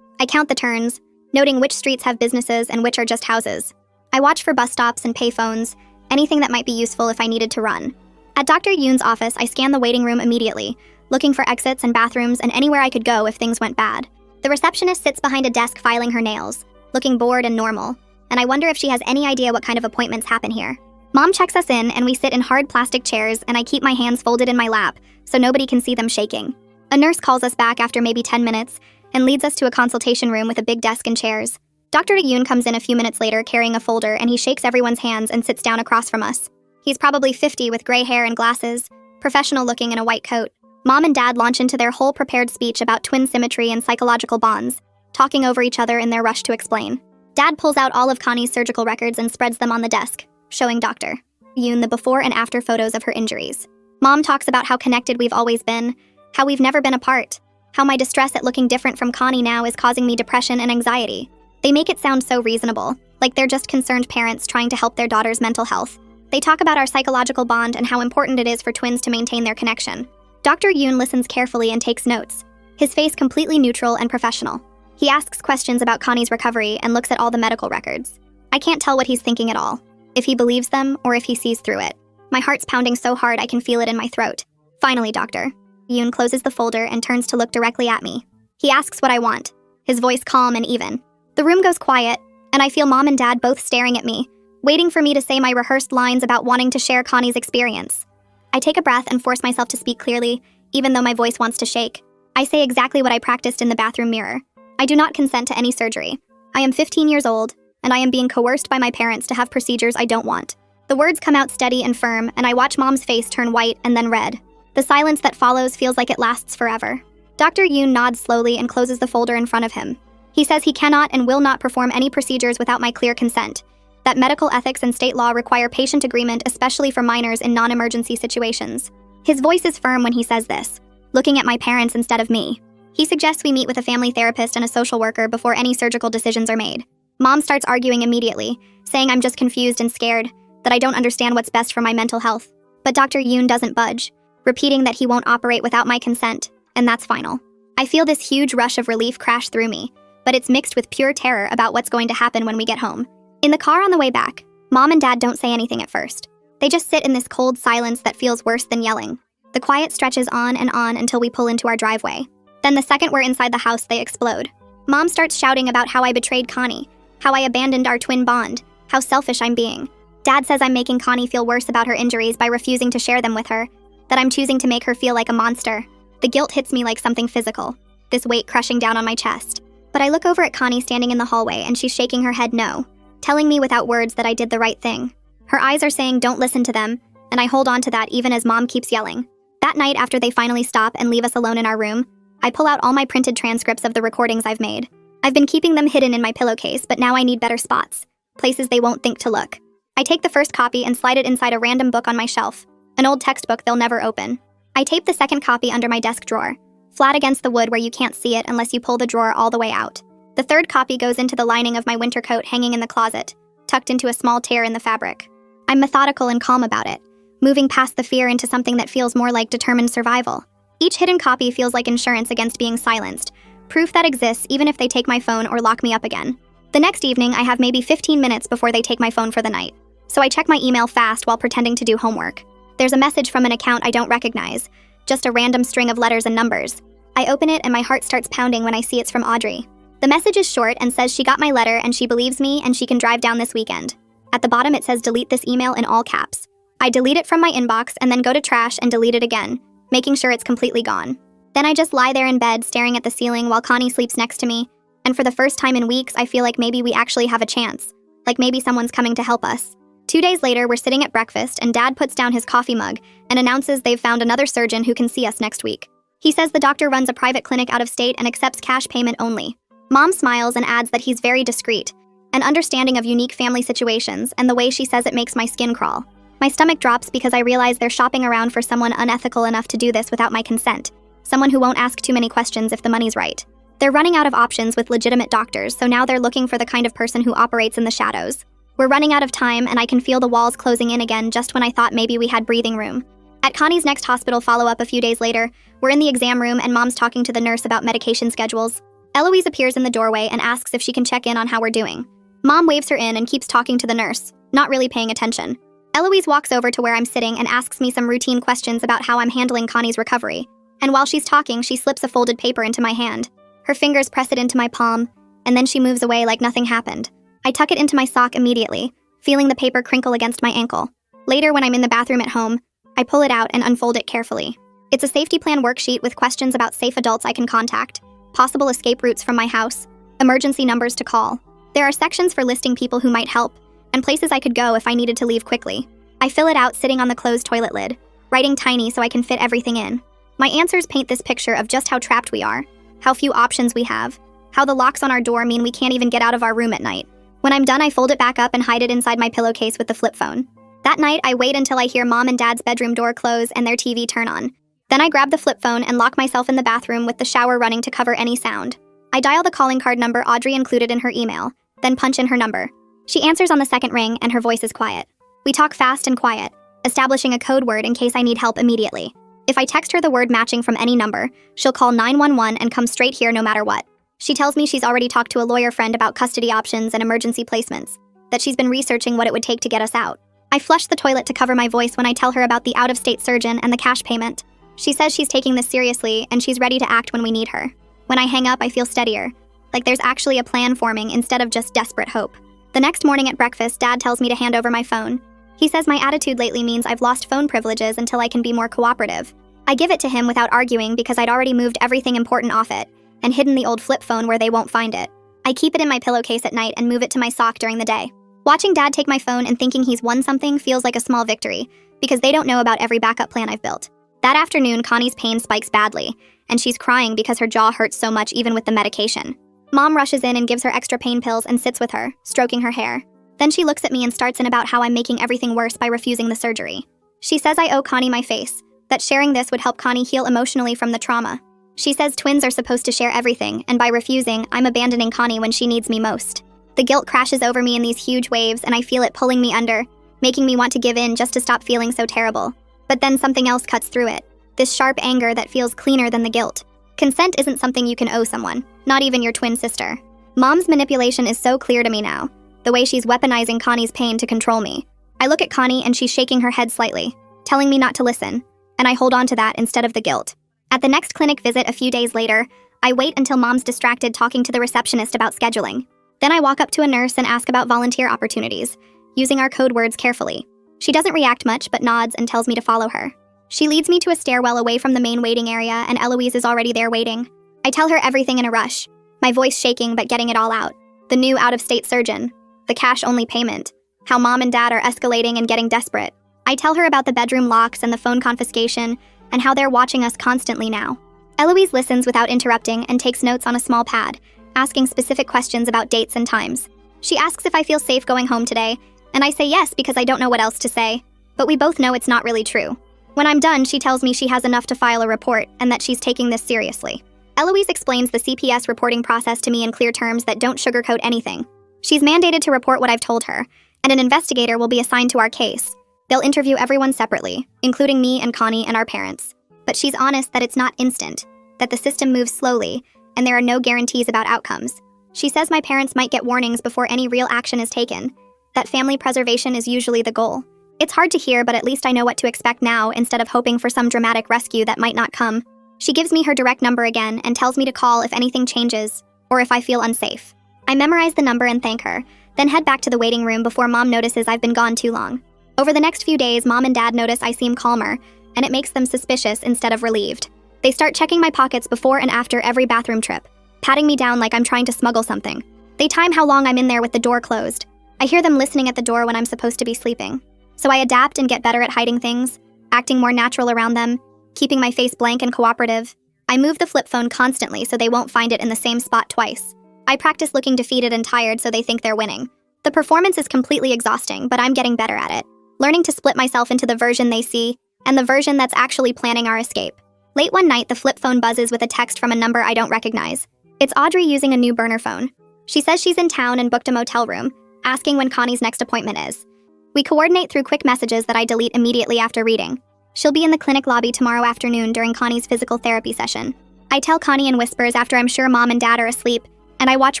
I count the turns, noting which streets have businesses and which are just houses. I watch for bus stops and payphones, anything that might be useful if I needed to run. At Dr. Yoon's office, I scan the waiting room immediately, looking for exits and bathrooms and anywhere I could go if things went bad. The receptionist sits behind a desk filing her nails, looking bored and normal, and I wonder if she has any idea what kind of appointments happen here. Mom checks us in, and we sit in hard plastic chairs, and I keep my hands folded in my lap so nobody can see them shaking. A nurse calls us back after maybe 10 minutes and leads us to a consultation room with a big desk and chairs. Dr. Yoon comes in a few minutes later carrying a folder, and he shakes everyone's hands and sits down across from us. He's probably 50 with gray hair and glasses, professional looking in a white coat. Mom and Dad launch into their whole prepared speech about twin symmetry and psychological bonds, talking over each other in their rush to explain. Dad pulls out all of Connie's surgical records and spreads them on the desk, showing Dr. Yoon the before and after photos of her injuries. Mom talks about how connected we've always been, how we've never been apart, how my distress at looking different from Connie now is causing me depression and anxiety. They make it sound so reasonable, like they're just concerned parents trying to help their daughter's mental health. They talk about our psychological bond and how important it is for twins to maintain their connection. Dr. Yoon listens carefully and takes notes, his face completely neutral and professional. He asks questions about Connie's recovery and looks at all the medical records. I can't tell what he's thinking at all, if he believes them or if he sees through it. My heart's pounding so hard I can feel it in my throat. Finally, Dr. Yoon closes the folder and turns to look directly at me. He asks what I want, his voice calm and even. The room goes quiet, and I feel Mom and Dad both staring at me, waiting for me to say my rehearsed lines about wanting to share Connie's experience. I take a breath and force myself to speak clearly, even though my voice wants to shake. I say exactly what I practiced in the bathroom mirror. I do not consent to any surgery. I am 15 years old, and I am being coerced by my parents to have procedures I don't want. The words come out steady and firm, and I watch Mom's face turn white and then red. The silence that follows feels like it lasts forever. Dr. Yoon nods slowly and closes the folder in front of him. He says he cannot and will not perform any procedures without my clear consent, that medical ethics and state law require patient agreement, especially for minors in non-emergency situations. His voice is firm when he says this, looking at my parents instead of me. He suggests we meet with a family therapist and a social worker before any surgical decisions are made. Mom starts arguing immediately, saying I'm just confused and scared, that I don't understand what's best for my mental health. But Dr. Yoon doesn't budge, repeating that he won't operate without my consent, and that's final. I feel this huge rush of relief crash through me, but it's mixed with pure terror about what's going to happen when we get home. In the car on the way back, Mom and Dad don't say anything at first. They just sit in this cold silence that feels worse than yelling. The quiet stretches on and on until we pull into our driveway. Then the second we're inside the house, they explode. Mom starts shouting about how I betrayed Connie, how I abandoned our twin bond, how selfish I'm being. Dad says I'm making Connie feel worse about her injuries by refusing to share them with her, that I'm choosing to make her feel like a monster. The guilt hits me like something physical, this weight crushing down on my chest. But I look over at Connie standing in the hallway and she's shaking her head no, telling me without words that I did the right thing. Her eyes are saying don't listen to them, and I hold on to that even as Mom keeps yelling. That night, after they finally stop and leave us alone in our room, I pull out all my printed transcripts of the recordings I've made. I've been keeping them hidden in my pillowcase, but now I need better spots, places they won't think to look. I take the first copy and slide it inside a random book on my shelf, an old textbook they'll never open. I tape the second copy under my desk drawer, flat against the wood where you can't see it unless you pull the drawer all the way out. The third copy goes into the lining of my winter coat hanging in the closet, tucked into a small tear in the fabric. I'm methodical and calm about it, moving past the fear into something that feels more like determined survival. Each hidden copy feels like insurance against being silenced, proof that exists even if they take my phone or lock me up again. The next evening, I have maybe 15 minutes before they take my phone for the night, so I check my email fast while pretending to do homework. There's a message from an account I don't recognize, just a random string of letters and numbers. I open it and my heart starts pounding when I see it's from Audrey. The message is short and says she got my letter and she believes me and she can drive down this weekend. At the bottom it says delete this email in all caps. I delete it from my inbox and then go to trash and delete it again, making sure it's completely gone. Then I just lie there in bed staring at the ceiling while Connie sleeps next to me, and for the first time in weeks I feel like maybe we actually have a chance. Like maybe someone's coming to help us. 2 days later, we're sitting at breakfast and Dad puts down his coffee mug and announces they've found another surgeon who can see us next week. He says the doctor runs a private clinic out of state and accepts cash payment only. Mom smiles and adds that he's very discreet, and understanding of unique family situations, and the way she says it makes my skin crawl. My stomach drops because I realize they're shopping around for someone unethical enough to do this without my consent, someone who won't ask too many questions if the money's right. They're running out of options with legitimate doctors, so now they're looking for the kind of person who operates in the shadows. We're running out of time, and I can feel the walls closing in again just when I thought maybe we had breathing room. At Connie's next hospital follow-up a few days later, we're in the exam room and Mom's talking to the nurse about medication schedules. Eloise appears in the doorway and asks if she can check in on how we're doing. Mom waves her in and keeps talking to the nurse, not really paying attention. Eloise walks over to where I'm sitting and asks me some routine questions about how I'm handling Connie's recovery. And while she's talking, she slips a folded paper into my hand. Her fingers press it into my palm, and then she moves away like nothing happened. I tuck it into my sock immediately, feeling the paper crinkle against my ankle. Later, when I'm in the bathroom at home, I pull it out and unfold it carefully. It's a safety plan worksheet with questions about safe adults I can contact, possible escape routes from my house, emergency numbers to call. There are sections for listing people who might help, and places I could go if I needed to leave quickly. I fill it out sitting on the closed toilet lid, writing tiny so I can fit everything in. My answers paint this picture of just how trapped we are, how few options we have, how the locks on our door mean we can't even get out of our room at night. When I'm done, I fold it back up and hide it inside my pillowcase with the flip phone. That night, I wait until I hear Mom and Dad's bedroom door close and their TV turn on. Then I grab the flip phone and lock myself in the bathroom with the shower running to cover any sound. I dial the calling card number Audrey included in her email, then punch in her number. She answers on the second ring and her voice is quiet. We talk fast and quiet, establishing a code word in case I need help immediately. If I text her the word matching from any number, she'll call 911 and come straight here no matter what. She tells me she's already talked to a lawyer friend about custody options and emergency placements, that she's been researching what it would take to get us out. I flush the toilet to cover my voice when I tell her about the out-of-state surgeon and the cash payment. She says she's taking this seriously and she's ready to act when we need her. When I hang up, I feel steadier, like there's actually a plan forming instead of just desperate hope. The next morning at breakfast, Dad tells me to hand over my phone. He says my attitude lately means I've lost phone privileges until I can be more cooperative. I give it to him without arguing because I'd already moved everything important off it and hidden the old flip phone where they won't find it. I keep it in my pillowcase at night and move it to my sock during the day. Watching Dad take my phone and thinking he's won something feels like a small victory because they don't know about every backup plan I've built. That afternoon, Connie's pain spikes badly, and she's crying because her jaw hurts so much even with the medication. Mom rushes in and gives her extra pain pills and sits with her, stroking her hair. Then she looks at me and starts in about how I'm making everything worse by refusing the surgery. She says I owe Connie my face, that sharing this would help Connie heal emotionally from the trauma. She says twins are supposed to share everything, and by refusing, I'm abandoning Connie when she needs me most. The guilt crashes over me in these huge waves, and I feel it pulling me under, making me want to give in just to stop feeling so terrible. But then something else cuts through it. This sharp anger that feels cleaner than the guilt. Consent isn't something you can owe someone, not even your twin sister. Mom's manipulation is so clear to me now, the way she's weaponizing Connie's pain to control me. I look at Connie and she's shaking her head slightly, telling me not to listen, and I hold on to that instead of the guilt. At the next clinic visit a few days later, I wait until Mom's distracted talking to the receptionist about scheduling. Then I walk up to a nurse and ask about volunteer opportunities, using our code words carefully. She doesn't react much but nods and tells me to follow her. She leads me to a stairwell away from the main waiting area, and Eloise is already there waiting. I tell her everything in a rush, my voice shaking but getting it all out. The new out-of-state surgeon, the cash-only payment, how Mom and Dad are escalating and getting desperate. I tell her about the bedroom locks and the phone confiscation, and how they're watching us constantly now. Eloise listens without interrupting and takes notes on a small pad, asking specific questions about dates and times. She asks if I feel safe going home today, and I say yes because I don't know what else to say, but we both know it's not really true. When I'm done, she tells me she has enough to file a report and that she's taking this seriously. Eloise explains the CPS reporting process to me in clear terms that don't sugarcoat anything. She's mandated to report what I've told her, and an investigator will be assigned to our case. They'll interview everyone separately, including me and Connie and our parents. But she's honest that it's not instant, that the system moves slowly, and there are no guarantees about outcomes. She says my parents might get warnings before any real action is taken, that family preservation is usually the goal. It's hard to hear, but at least I know what to expect now instead of hoping for some dramatic rescue that might not come. She gives me her direct number again and tells me to call if anything changes, or if I feel unsafe. I memorize the number and thank her, then head back to the waiting room before Mom notices I've been gone too long. Over the next few days, Mom and Dad notice I seem calmer, and it makes them suspicious instead of relieved. They start checking my pockets before and after every bathroom trip, patting me down like I'm trying to smuggle something. They time how long I'm in there with the door closed. I hear them listening at the door when I'm supposed to be sleeping. So I adapt and get better at hiding things, acting more natural around them, keeping my face blank and cooperative. I move the flip phone constantly so they won't find it in the same spot twice. I practice looking defeated and tired so they think they're winning. The performance is completely exhausting, but I'm getting better at it, learning to split myself into the version they see and the version that's actually planning our escape. Late one night, the flip phone buzzes with a text from a number I don't recognize. It's Audrey using a new burner phone. She says she's in town and booked a motel room, asking when Connie's next appointment is. We coordinate through quick messages that I delete immediately after reading. She'll be in the clinic lobby tomorrow afternoon during Connie's physical therapy session. I tell Connie in whispers after I'm sure Mom and Dad are asleep, and I watch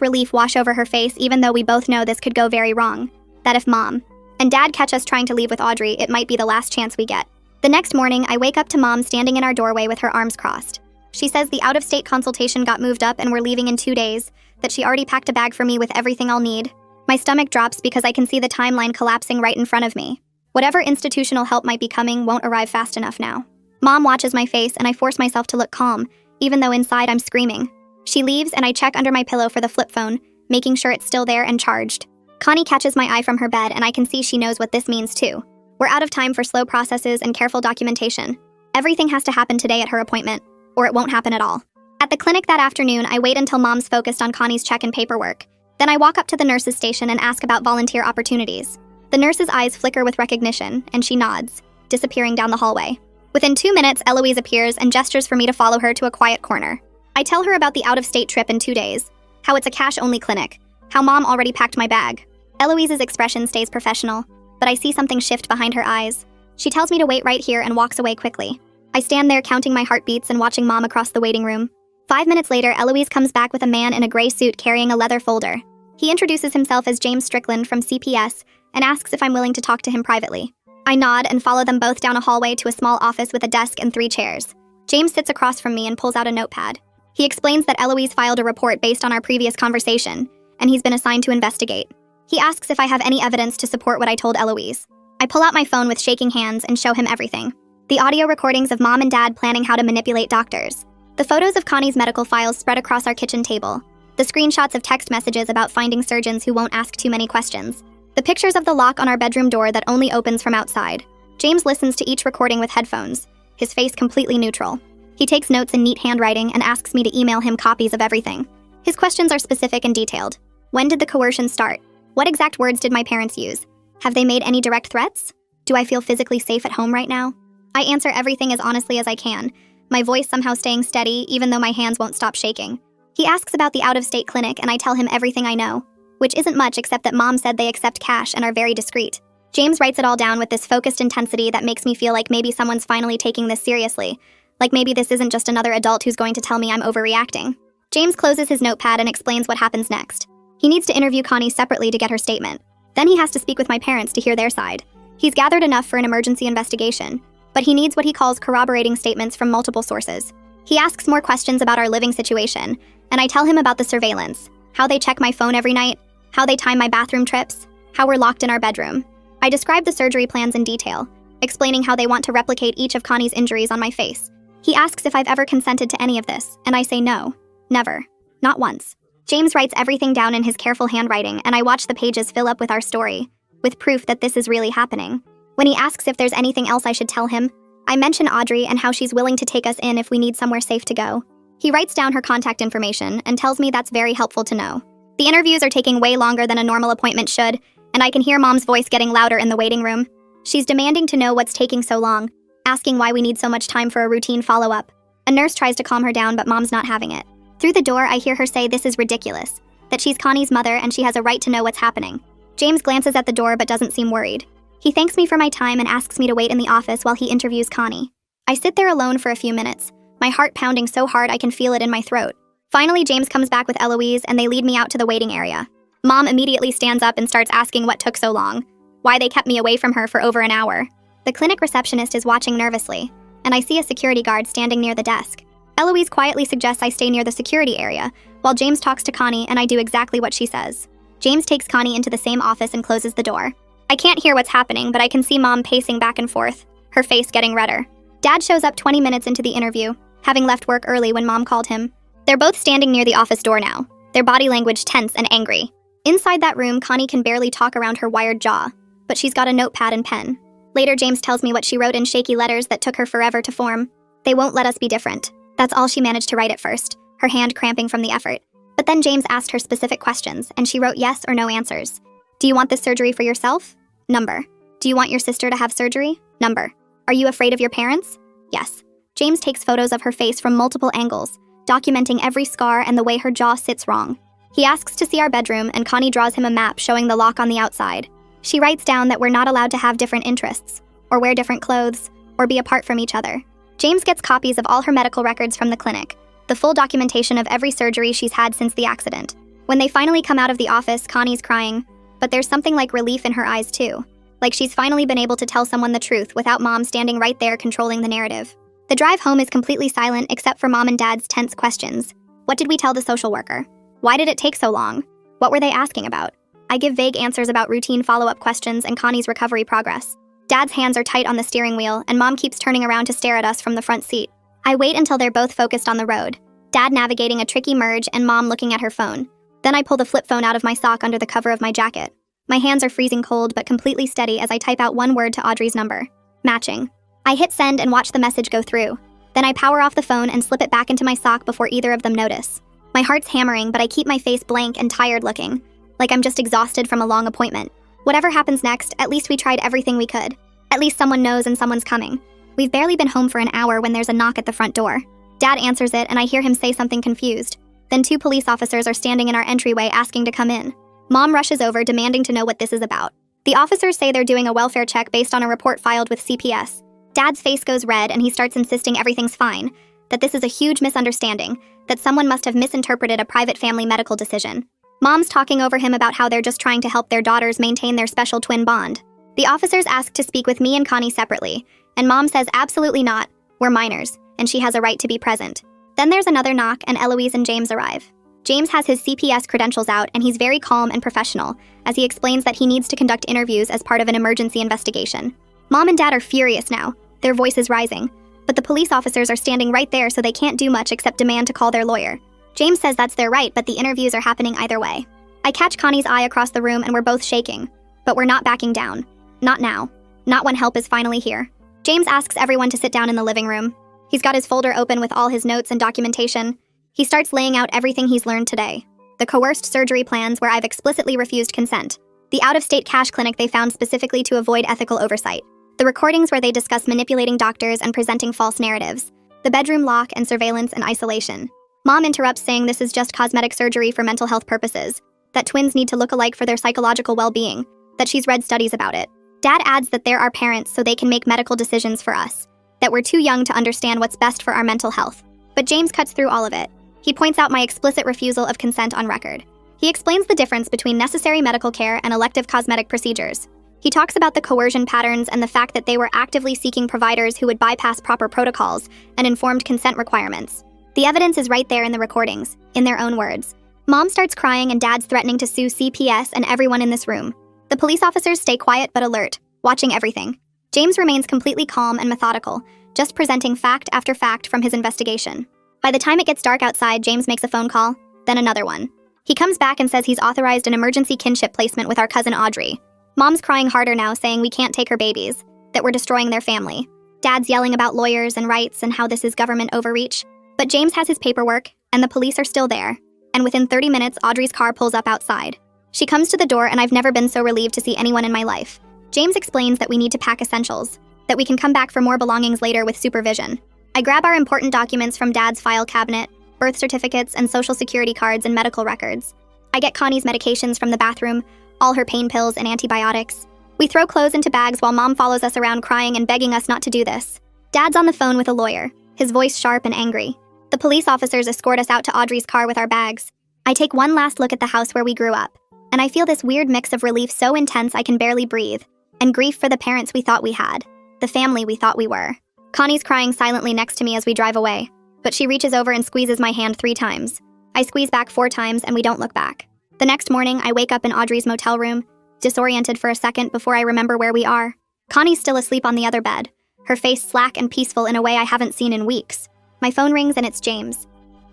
relief wash over her face even though we both know this could go very wrong. That if Mom and Dad catch us trying to leave with Audrey, it might be the last chance we get. The next morning, I wake up to Mom standing in our doorway with her arms crossed. She says the out-of-state consultation got moved up and we're leaving in 2 days, that she already packed a bag for me with everything I'll need. My stomach drops because I can see the timeline collapsing right in front of me. Whatever institutional help might be coming won't arrive fast enough now. Mom watches my face and I force myself to look calm, even though inside I'm screaming. She leaves and I check under my pillow for the flip phone, making sure it's still there and charged. Connie catches my eye from her bed and I can see she knows what this means too. We're out of time for slow processes and careful documentation. Everything has to happen today at her appointment, or it won't happen at all. At the clinic that afternoon, I wait until Mom's focused on Connie's check and paperwork. Then I walk up to the nurse's station and ask about volunteer opportunities. The nurse's eyes flicker with recognition, and she nods, disappearing down the hallway. Within 2 minutes, Eloise appears and gestures for me to follow her to a quiet corner. I tell her about the out-of-state trip in 2 days, how it's a cash-only clinic, how Mom already packed my bag. Eloise's expression stays professional, but I see something shift behind her eyes. She tells me to wait right here and walks away quickly. I stand there counting my heartbeats and watching Mom across the waiting room. 5 minutes later, Eloise comes back with a man in a gray suit carrying a leather folder. He introduces himself as James Strickland from CPS and asks if I'm willing to talk to him privately. I nod and follow them both down a hallway to a small office with a desk and 3 chairs. James sits across from me and pulls out a notepad. He explains that Eloise filed a report based on our previous conversation, and he's been assigned to investigate. He asks if I have any evidence to support what I told Eloise. I pull out my phone with shaking hands and show him everything. The audio recordings of Mom and Dad planning how to manipulate doctors. The photos of Connie's medical files spread across our kitchen table. The screenshots of text messages about finding surgeons who won't ask too many questions. The pictures of the lock on our bedroom door that only opens from outside. James listens to each recording with headphones, his face completely neutral. He takes notes in neat handwriting and asks me to email him copies of everything. His questions are specific and detailed. When did the coercion start? What exact words did my parents use? Have they made any direct threats? Do I feel physically safe at home right now? I answer everything as honestly as I can, my voice somehow staying steady even though my hands won't stop shaking. He asks about the out-of-state clinic and I tell him everything I know, which isn't much except that Mom said they accept cash and are very discreet. James writes it all down with this focused intensity that makes me feel like maybe someone's finally taking this seriously, like maybe this isn't just another adult who's going to tell me I'm overreacting. James closes his notepad and explains what happens next. He needs to interview Connie separately to get her statement. Then he has to speak with my parents to hear their side. He's gathered enough for an emergency investigation, but he needs what he calls corroborating statements from multiple sources. He asks more questions about our living situation, and I tell him about the surveillance, how they check my phone every night, how they time my bathroom trips, how we're locked in our bedroom. I describe the surgery plans in detail, explaining how they want to replicate each of Connie's injuries on my face. He asks if I've ever consented to any of this, and I say no, never, not once. James writes everything down in his careful handwriting, and I watch the pages fill up with our story, with proof that this is really happening. When he asks if there's anything else I should tell him, I mention Audrey and how she's willing to take us in if we need somewhere safe to go. He writes down her contact information and tells me that's very helpful to know. The interviews are taking way longer than a normal appointment should, and I can hear Mom's voice getting louder in the waiting room. She's demanding to know what's taking so long, asking why we need so much time for a routine follow-up. A nurse tries to calm her down, but Mom's not having it. Through the door, I hear her say this is ridiculous, that she's Connie's mother and she has a right to know what's happening. James glances at the door but doesn't seem worried. He thanks me for my time and asks me to wait in the office while he interviews Connie. I sit there alone for a few minutes, my heart pounding so hard I can feel it in my throat. Finally, James comes back with Eloise and they lead me out to the waiting area. Mom immediately stands up and starts asking what took so long, why they kept me away from her for over an hour. The clinic receptionist is watching nervously, and I see a security guard standing near the desk. Eloise quietly suggests I stay near the security area, while James talks to Connie and I do exactly what she says. James takes Connie into the same office and closes the door. I can't hear what's happening, but I can see Mom pacing back and forth, her face getting redder. Dad shows up 20 minutes into the interview, having left work early when Mom called him. They're both standing near the office door now, their body language tense and angry. Inside that room, Connie can barely talk around her wired jaw, but she's got a notepad and pen. Later, James tells me what she wrote in shaky letters that took her forever to form. They won't let us be different. That's all she managed to write at first, her hand cramping from the effort. But then James asked her specific questions, and she wrote yes or no answers. Do you want this surgery for yourself? Number. Do you want your sister to have surgery? Number. Are you afraid of your parents? Yes. James takes photos of her face from multiple angles, documenting every scar and the way her jaw sits wrong. He asks to see our bedroom, and Connie draws him a map showing the lock on the outside. She writes down that we're not allowed to have different interests, or wear different clothes, or be apart from each other. James gets copies of all her medical records from the clinic, the full documentation of every surgery she's had since the accident. When they finally come out of the office, Connie's crying, but there's something like relief in her eyes too. Like she's finally been able to tell someone the truth without Mom standing right there controlling the narrative. The drive home is completely silent except for Mom and Dad's tense questions. What did we tell the social worker? Why did it take so long? What were they asking about? I give vague answers about routine follow-up questions and Connie's recovery progress. Dad's hands are tight on the steering wheel, and Mom keeps turning around to stare at us from the front seat. I wait until they're both focused on the road, Dad navigating a tricky merge and Mom looking at her phone. Then I pull the flip phone out of my sock under the cover of my jacket. My hands are freezing cold but completely steady as I type out one word to Audrey's number. Matching. I hit send and watch the message go through. Then I power off the phone and slip it back into my sock before either of them notice. My heart's hammering, but I keep my face blank and tired looking, like I'm just exhausted from a long appointment. Whatever happens next, at least we tried everything we could. At least someone knows and someone's coming. We've barely been home for an hour when there's a knock at the front door. Dad answers it and I hear him say something confused. Then 2 police officers are standing in our entryway asking to come in. Mom rushes over demanding to know what this is about. The officers say they're doing a welfare check based on a report filed with CPS. Dad's face goes red and he starts insisting everything's fine, that this is a huge misunderstanding, that someone must have misinterpreted a private family medical decision. Mom's talking over him about how they're just trying to help their daughters maintain their special twin bond. The officers ask to speak with me and Connie separately, and Mom says absolutely not, we're minors, and she has a right to be present. Then there's another knock and Eloise and James arrive. James has his CPS credentials out and he's very calm and professional, as he explains that he needs to conduct interviews as part of an emergency investigation. Mom and Dad are furious now, their voices rising, but the police officers are standing right there so they can't do much except demand to call their lawyer. James says that's their right, but the interviews are happening either way. I catch Connie's eye across the room and we're both shaking, but we're not backing down. Not now. Not when help is finally here. James asks everyone to sit down in the living room. He's got his folder open with all his notes and documentation. He starts laying out everything he's learned today. The coerced surgery plans where I've explicitly refused consent. The out-of-state cash clinic they found specifically to avoid ethical oversight. The recordings where they discuss manipulating doctors and presenting false narratives. The bedroom lock and surveillance and isolation. Mom interrupts saying this is just cosmetic surgery for mental health purposes, that twins need to look alike for their psychological well-being, that she's read studies about it. Dad adds that they're our parents so they can make medical decisions for us, that we're too young to understand what's best for our mental health. But James cuts through all of it. He points out my explicit refusal of consent on record. He explains the difference between necessary medical care and elective cosmetic procedures. He talks about the coercion patterns and the fact that they were actively seeking providers who would bypass proper protocols and informed consent requirements. The evidence is right there in the recordings, in their own words. Mom starts crying and Dad's threatening to sue CPS and everyone in this room. The police officers stay quiet but alert, watching everything. James remains completely calm and methodical, just presenting fact after fact from his investigation. By the time it gets dark outside, James makes a phone call, then another one. He comes back and says he's authorized an emergency kinship placement with our cousin Audrey. Mom's crying harder now, saying we can't take her babies, that we're destroying their family. Dad's yelling about lawyers and rights and how this is government overreach. But James has his paperwork, and the police are still there. And within 30 minutes, Audrey's car pulls up outside. She comes to the door, and I've never been so relieved to see anyone in my life. James explains that we need to pack essentials, that we can come back for more belongings later with supervision. I grab our important documents from Dad's file cabinet, birth certificates and social security cards and medical records. I get Connie's medications from the bathroom, all her pain pills and antibiotics. We throw clothes into bags while Mom follows us around crying and begging us not to do this. Dad's on the phone with a lawyer, his voice sharp and angry. The police officers escort us out to Audrey's car with our bags. I take one last look at the house where we grew up, and I feel this weird mix of relief so intense I can barely breathe, and grief for the parents we thought we had, the family we thought we were. Connie's crying silently next to me as we drive away, but she reaches over and squeezes my hand 3 times. I squeeze back 4 times and we don't look back. The next morning, I wake up in Audrey's motel room, disoriented for a second before I remember where we are. Connie's still asleep on the other bed, her face slack and peaceful in a way I haven't seen in weeks. My phone rings and it's James.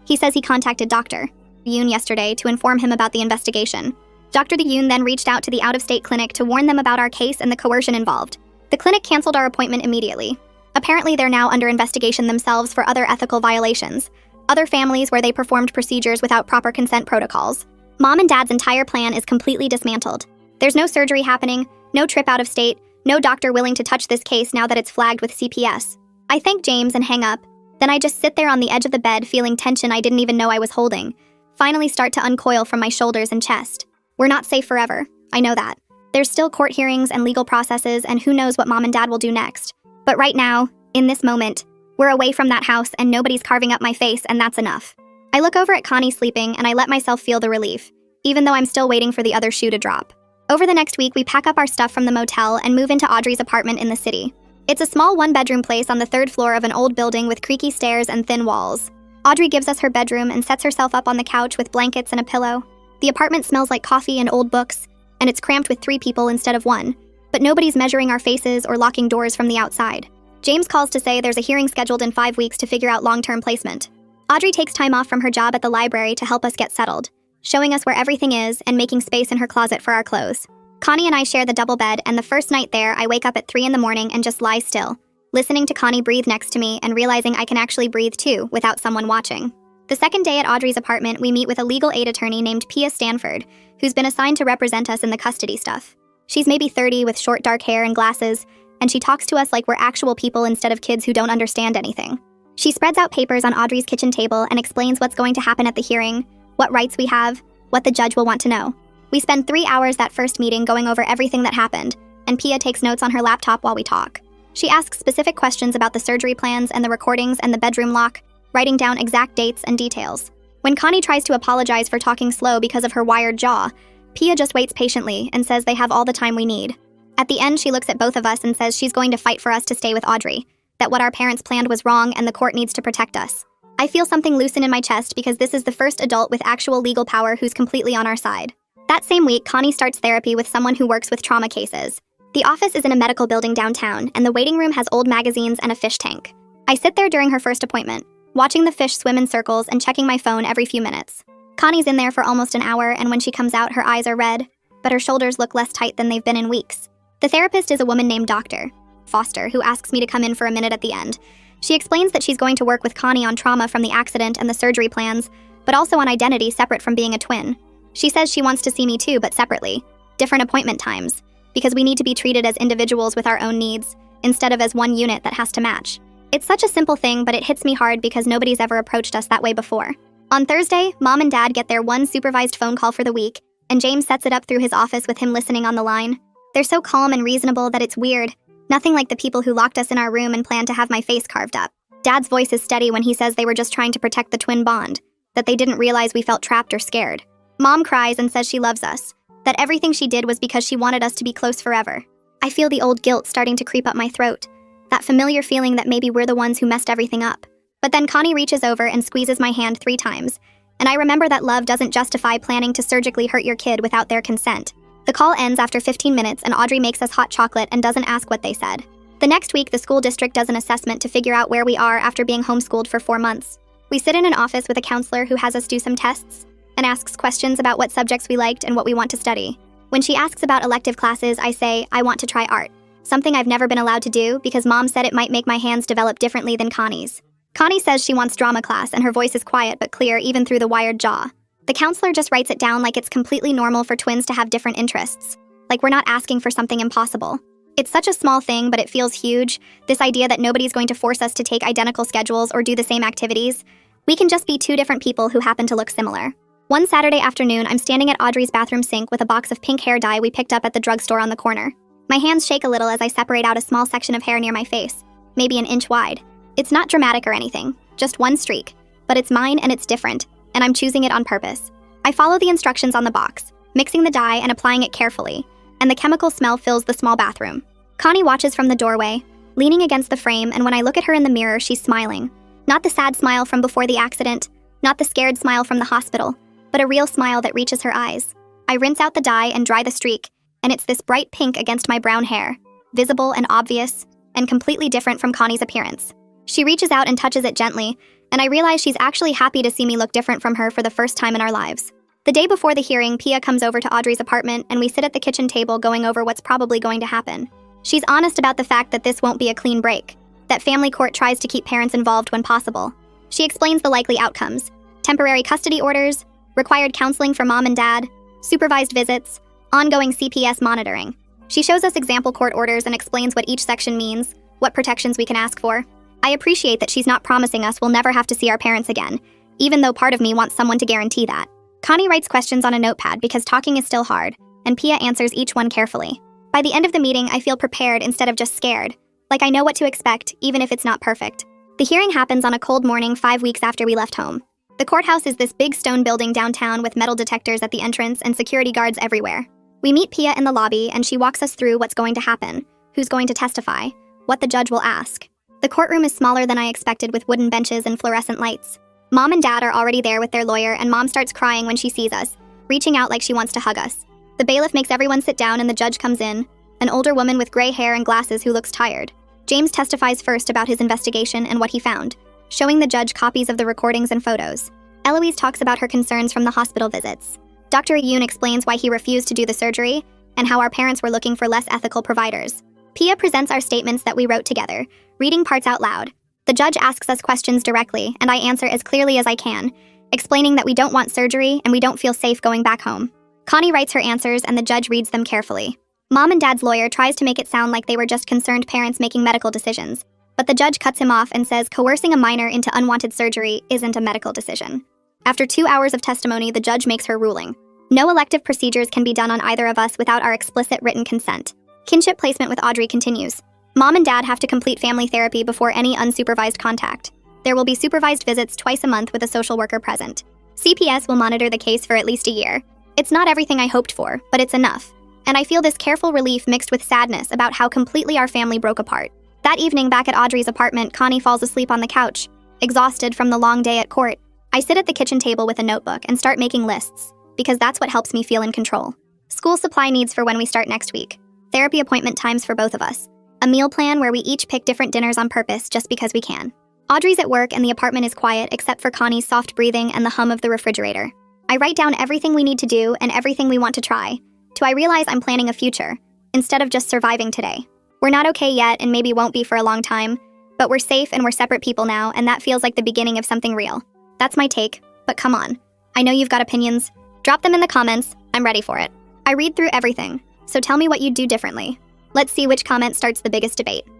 He says he contacted Dr. Yoon yesterday to inform him about the investigation. Dr. Yoon then reached out to the out-of-state clinic to warn them about our case and the coercion involved. The clinic canceled our appointment immediately. Apparently, they're now under investigation themselves for other ethical violations, other families where they performed procedures without proper consent protocols. Mom and Dad's entire plan is completely dismantled. There's no surgery happening, no trip out of state, no doctor willing to touch this case now that it's flagged with CPS. I thank James and hang up. Then I just sit there on the edge of the bed feeling tension I didn't even know I was holding, finally start to uncoil from my shoulders and chest. We're not safe forever, I know that. There's still court hearings and legal processes and who knows what Mom and Dad will do next. But right now, in this moment, we're away from that house and nobody's carving up my face and that's enough. I look over at Connie sleeping and I let myself feel the relief, even though I'm still waiting for the other shoe to drop. Over the next week, we pack up our stuff from the motel and move into Audrey's apartment in the city. It's a small 1-bedroom place on the 3rd floor of an old building with creaky stairs and thin walls. Audrey gives us her bedroom and sets herself up on the couch with blankets and a pillow. The apartment smells like coffee and old books, and it's cramped with 3 people instead of 1, but nobody's measuring our faces or locking doors from the outside. James calls to say there's a hearing scheduled in 5 weeks to figure out long-term placement. Audrey takes time off from her job at the library to help us get settled, showing us where everything is and making space in her closet for our clothes. Connie and I share the double bed, and the first night there, I wake up at 3 in the morning and just lie still, listening to Connie breathe next to me and realizing I can actually breathe too without someone watching. The second day at Audrey's apartment, we meet with a legal aid attorney named Pia Stanford, who's been assigned to represent us in the custody stuff. She's maybe 30 with short dark hair and glasses, and she talks to us like we're actual people instead of kids who don't understand anything. She spreads out papers on Audrey's kitchen table and explains what's going to happen at the hearing, what rights we have, what the judge will want to know. We spend 3 hours that first meeting going over everything that happened, and Pia takes notes on her laptop while we talk. She asks specific questions about the surgery plans and the recordings and the bedroom lock, writing down exact dates and details. When Connie tries to apologize for talking slow because of her wired jaw, Pia just waits patiently and says they have all the time we need. At the end, she looks at both of us and says she's going to fight for us to stay with Audrey, that what our parents planned was wrong and the court needs to protect us. I feel something loosen in my chest because this is the first adult with actual legal power who's completely on our side. That same week, Connie starts therapy with someone who works with trauma cases. The office is in a medical building downtown, and the waiting room has old magazines and a fish tank. I sit there during her first appointment, watching the fish swim in circles and checking my phone every few minutes. Connie's in there for almost an hour, and when she comes out, her eyes are red, but her shoulders look less tight than they've been in weeks. The therapist is a woman named Dr. Foster, who asks me to come in for a minute at the end. She explains that she's going to work with Connie on trauma from the accident and the surgery plans, but also on identity separate from being a twin. She says she wants to see me too, but separately. Different appointment times, because we need to be treated as individuals with our own needs, instead of as one unit that has to match. It's such a simple thing, but it hits me hard because nobody's ever approached us that way before. On Thursday, Mom and Dad get their one supervised phone call for the week, and James sets it up through his office with him listening on the line. They're so calm and reasonable that it's weird. Nothing like the people who locked us in our room and planned to have my face carved up. Dad's voice is steady when he says they were just trying to protect the twin bond, that they didn't realize we felt trapped or scared. Mom cries and says she loves us, that everything she did was because she wanted us to be close forever. I feel the old guilt starting to creep up my throat, that familiar feeling that maybe we're the ones who messed everything up. But then Connie reaches over and squeezes my hand 3 times, and I remember that love doesn't justify planning to surgically hurt your kid without their consent. The call ends after 15 minutes and Audrey makes us hot chocolate and doesn't ask what they said. The next week, the school district does an assessment to figure out where we are after being homeschooled for 4 months. We sit in an office with a counselor who has us do some tests and asks questions about what subjects we liked and what we want to study. When she asks about elective classes, I say, I want to try art, something I've never been allowed to do because Mom said it might make my hands develop differently than Connie's. Connie says she wants drama class and her voice is quiet but clear even through the wired jaw. The counselor just writes it down like it's completely normal for twins to have different interests, like we're not asking for something impossible. It's such a small thing, but it feels huge. This idea that nobody's going to force us to take identical schedules or do the same activities. We can just be two different people who happen to look similar. One Saturday afternoon, I'm standing at Audrey's bathroom sink with a box of pink hair dye we picked up at the drugstore on the corner. My hands shake a little as I separate out a small section of hair near my face, maybe an inch wide. It's not dramatic or anything, just one streak. But it's mine and it's different, and I'm choosing it on purpose. I follow the instructions on the box, mixing the dye and applying it carefully, and the chemical smell fills the small bathroom. Connie watches from the doorway, leaning against the frame, and when I look at her in the mirror, she's smiling. Not the sad smile from before the accident, not the scared smile from the hospital, but a real smile that reaches her eyes. I rinse out the dye and dry the streak, and it's this bright pink against my brown hair, visible and obvious, and completely different from Connie's appearance. She reaches out and touches it gently, and I realize she's actually happy to see me look different from her for the first time in our lives. The day before the hearing, Pia comes over to Audrey's apartment, and we sit at the kitchen table going over what's probably going to happen. She's honest about the fact that this won't be a clean break, that family court tries to keep parents involved when possible. She explains the likely outcomes: temporary custody orders, required counseling for mom and dad, supervised visits, ongoing CPS monitoring. She shows us example court orders and explains what each section means, what protections we can ask for. I appreciate that she's not promising us we'll never have to see our parents again, even though part of me wants someone to guarantee that. Connie writes questions on a notepad because talking is still hard, and Pia answers each one carefully. By the end of the meeting, I feel prepared instead of just scared, like I know what to expect, even if it's not perfect. The hearing happens on a cold morning 5 weeks after we left home. The courthouse is this big stone building downtown with metal detectors at the entrance and security guards everywhere. We meet Pia in the lobby, and she walks us through what's going to happen, who's going to testify, what the judge will ask. The courtroom is smaller than I expected, with wooden benches and fluorescent lights. Mom and Dad are already there with their lawyer, and Mom starts crying when she sees us, reaching out like she wants to hug us. The bailiff makes everyone sit down and the judge comes in, an older woman with gray hair and glasses who looks tired. James testifies first about his investigation and what he found, showing the judge copies of the recordings and photos. Eloise talks about her concerns from the hospital visits. Dr. Yoon explains why he refused to do the surgery and how our parents were looking for less ethical providers. Pia presents our statements that we wrote together, reading parts out loud. The judge asks us questions directly, and I answer as clearly as I can, explaining that we don't want surgery and we don't feel safe going back home. Connie writes her answers, and the judge reads them carefully. Mom and Dad's lawyer tries to make it sound like they were just concerned parents making medical decisions, but the judge cuts him off and says coercing a minor into unwanted surgery isn't a medical decision. After 2 hours of testimony, the judge makes her ruling. No elective procedures can be done on either of us without our explicit written consent. Kinship placement with Audrey continues. Mom and Dad have to complete family therapy before any unsupervised contact. There will be supervised visits twice a month with a social worker present. CPS will monitor the case for at least a year. It's not everything I hoped for, but it's enough. And I feel this careful relief mixed with sadness about how completely our family broke apart. That evening back at Audrey's apartment, Connie falls asleep on the couch, exhausted from the long day at court. I sit at the kitchen table with a notebook and start making lists, because that's what helps me feel in control. School supply needs for when we start next week. Therapy appointment times for both of us. A meal plan where we each pick different dinners on purpose just because we can. Audrey's at work and the apartment is quiet except for Connie's soft breathing and the hum of the refrigerator. I write down everything we need to do and everything we want to try, till I realize I'm planning a future, instead of just surviving today. We're not okay yet and maybe won't be for a long time, but we're safe and we're separate people now, and that feels like the beginning of something real. That's my take, but come on. I know you've got opinions. Drop them in the comments. I'm ready for it. I read through everything, so tell me what you'd do differently. Let's see which comment starts the biggest debate.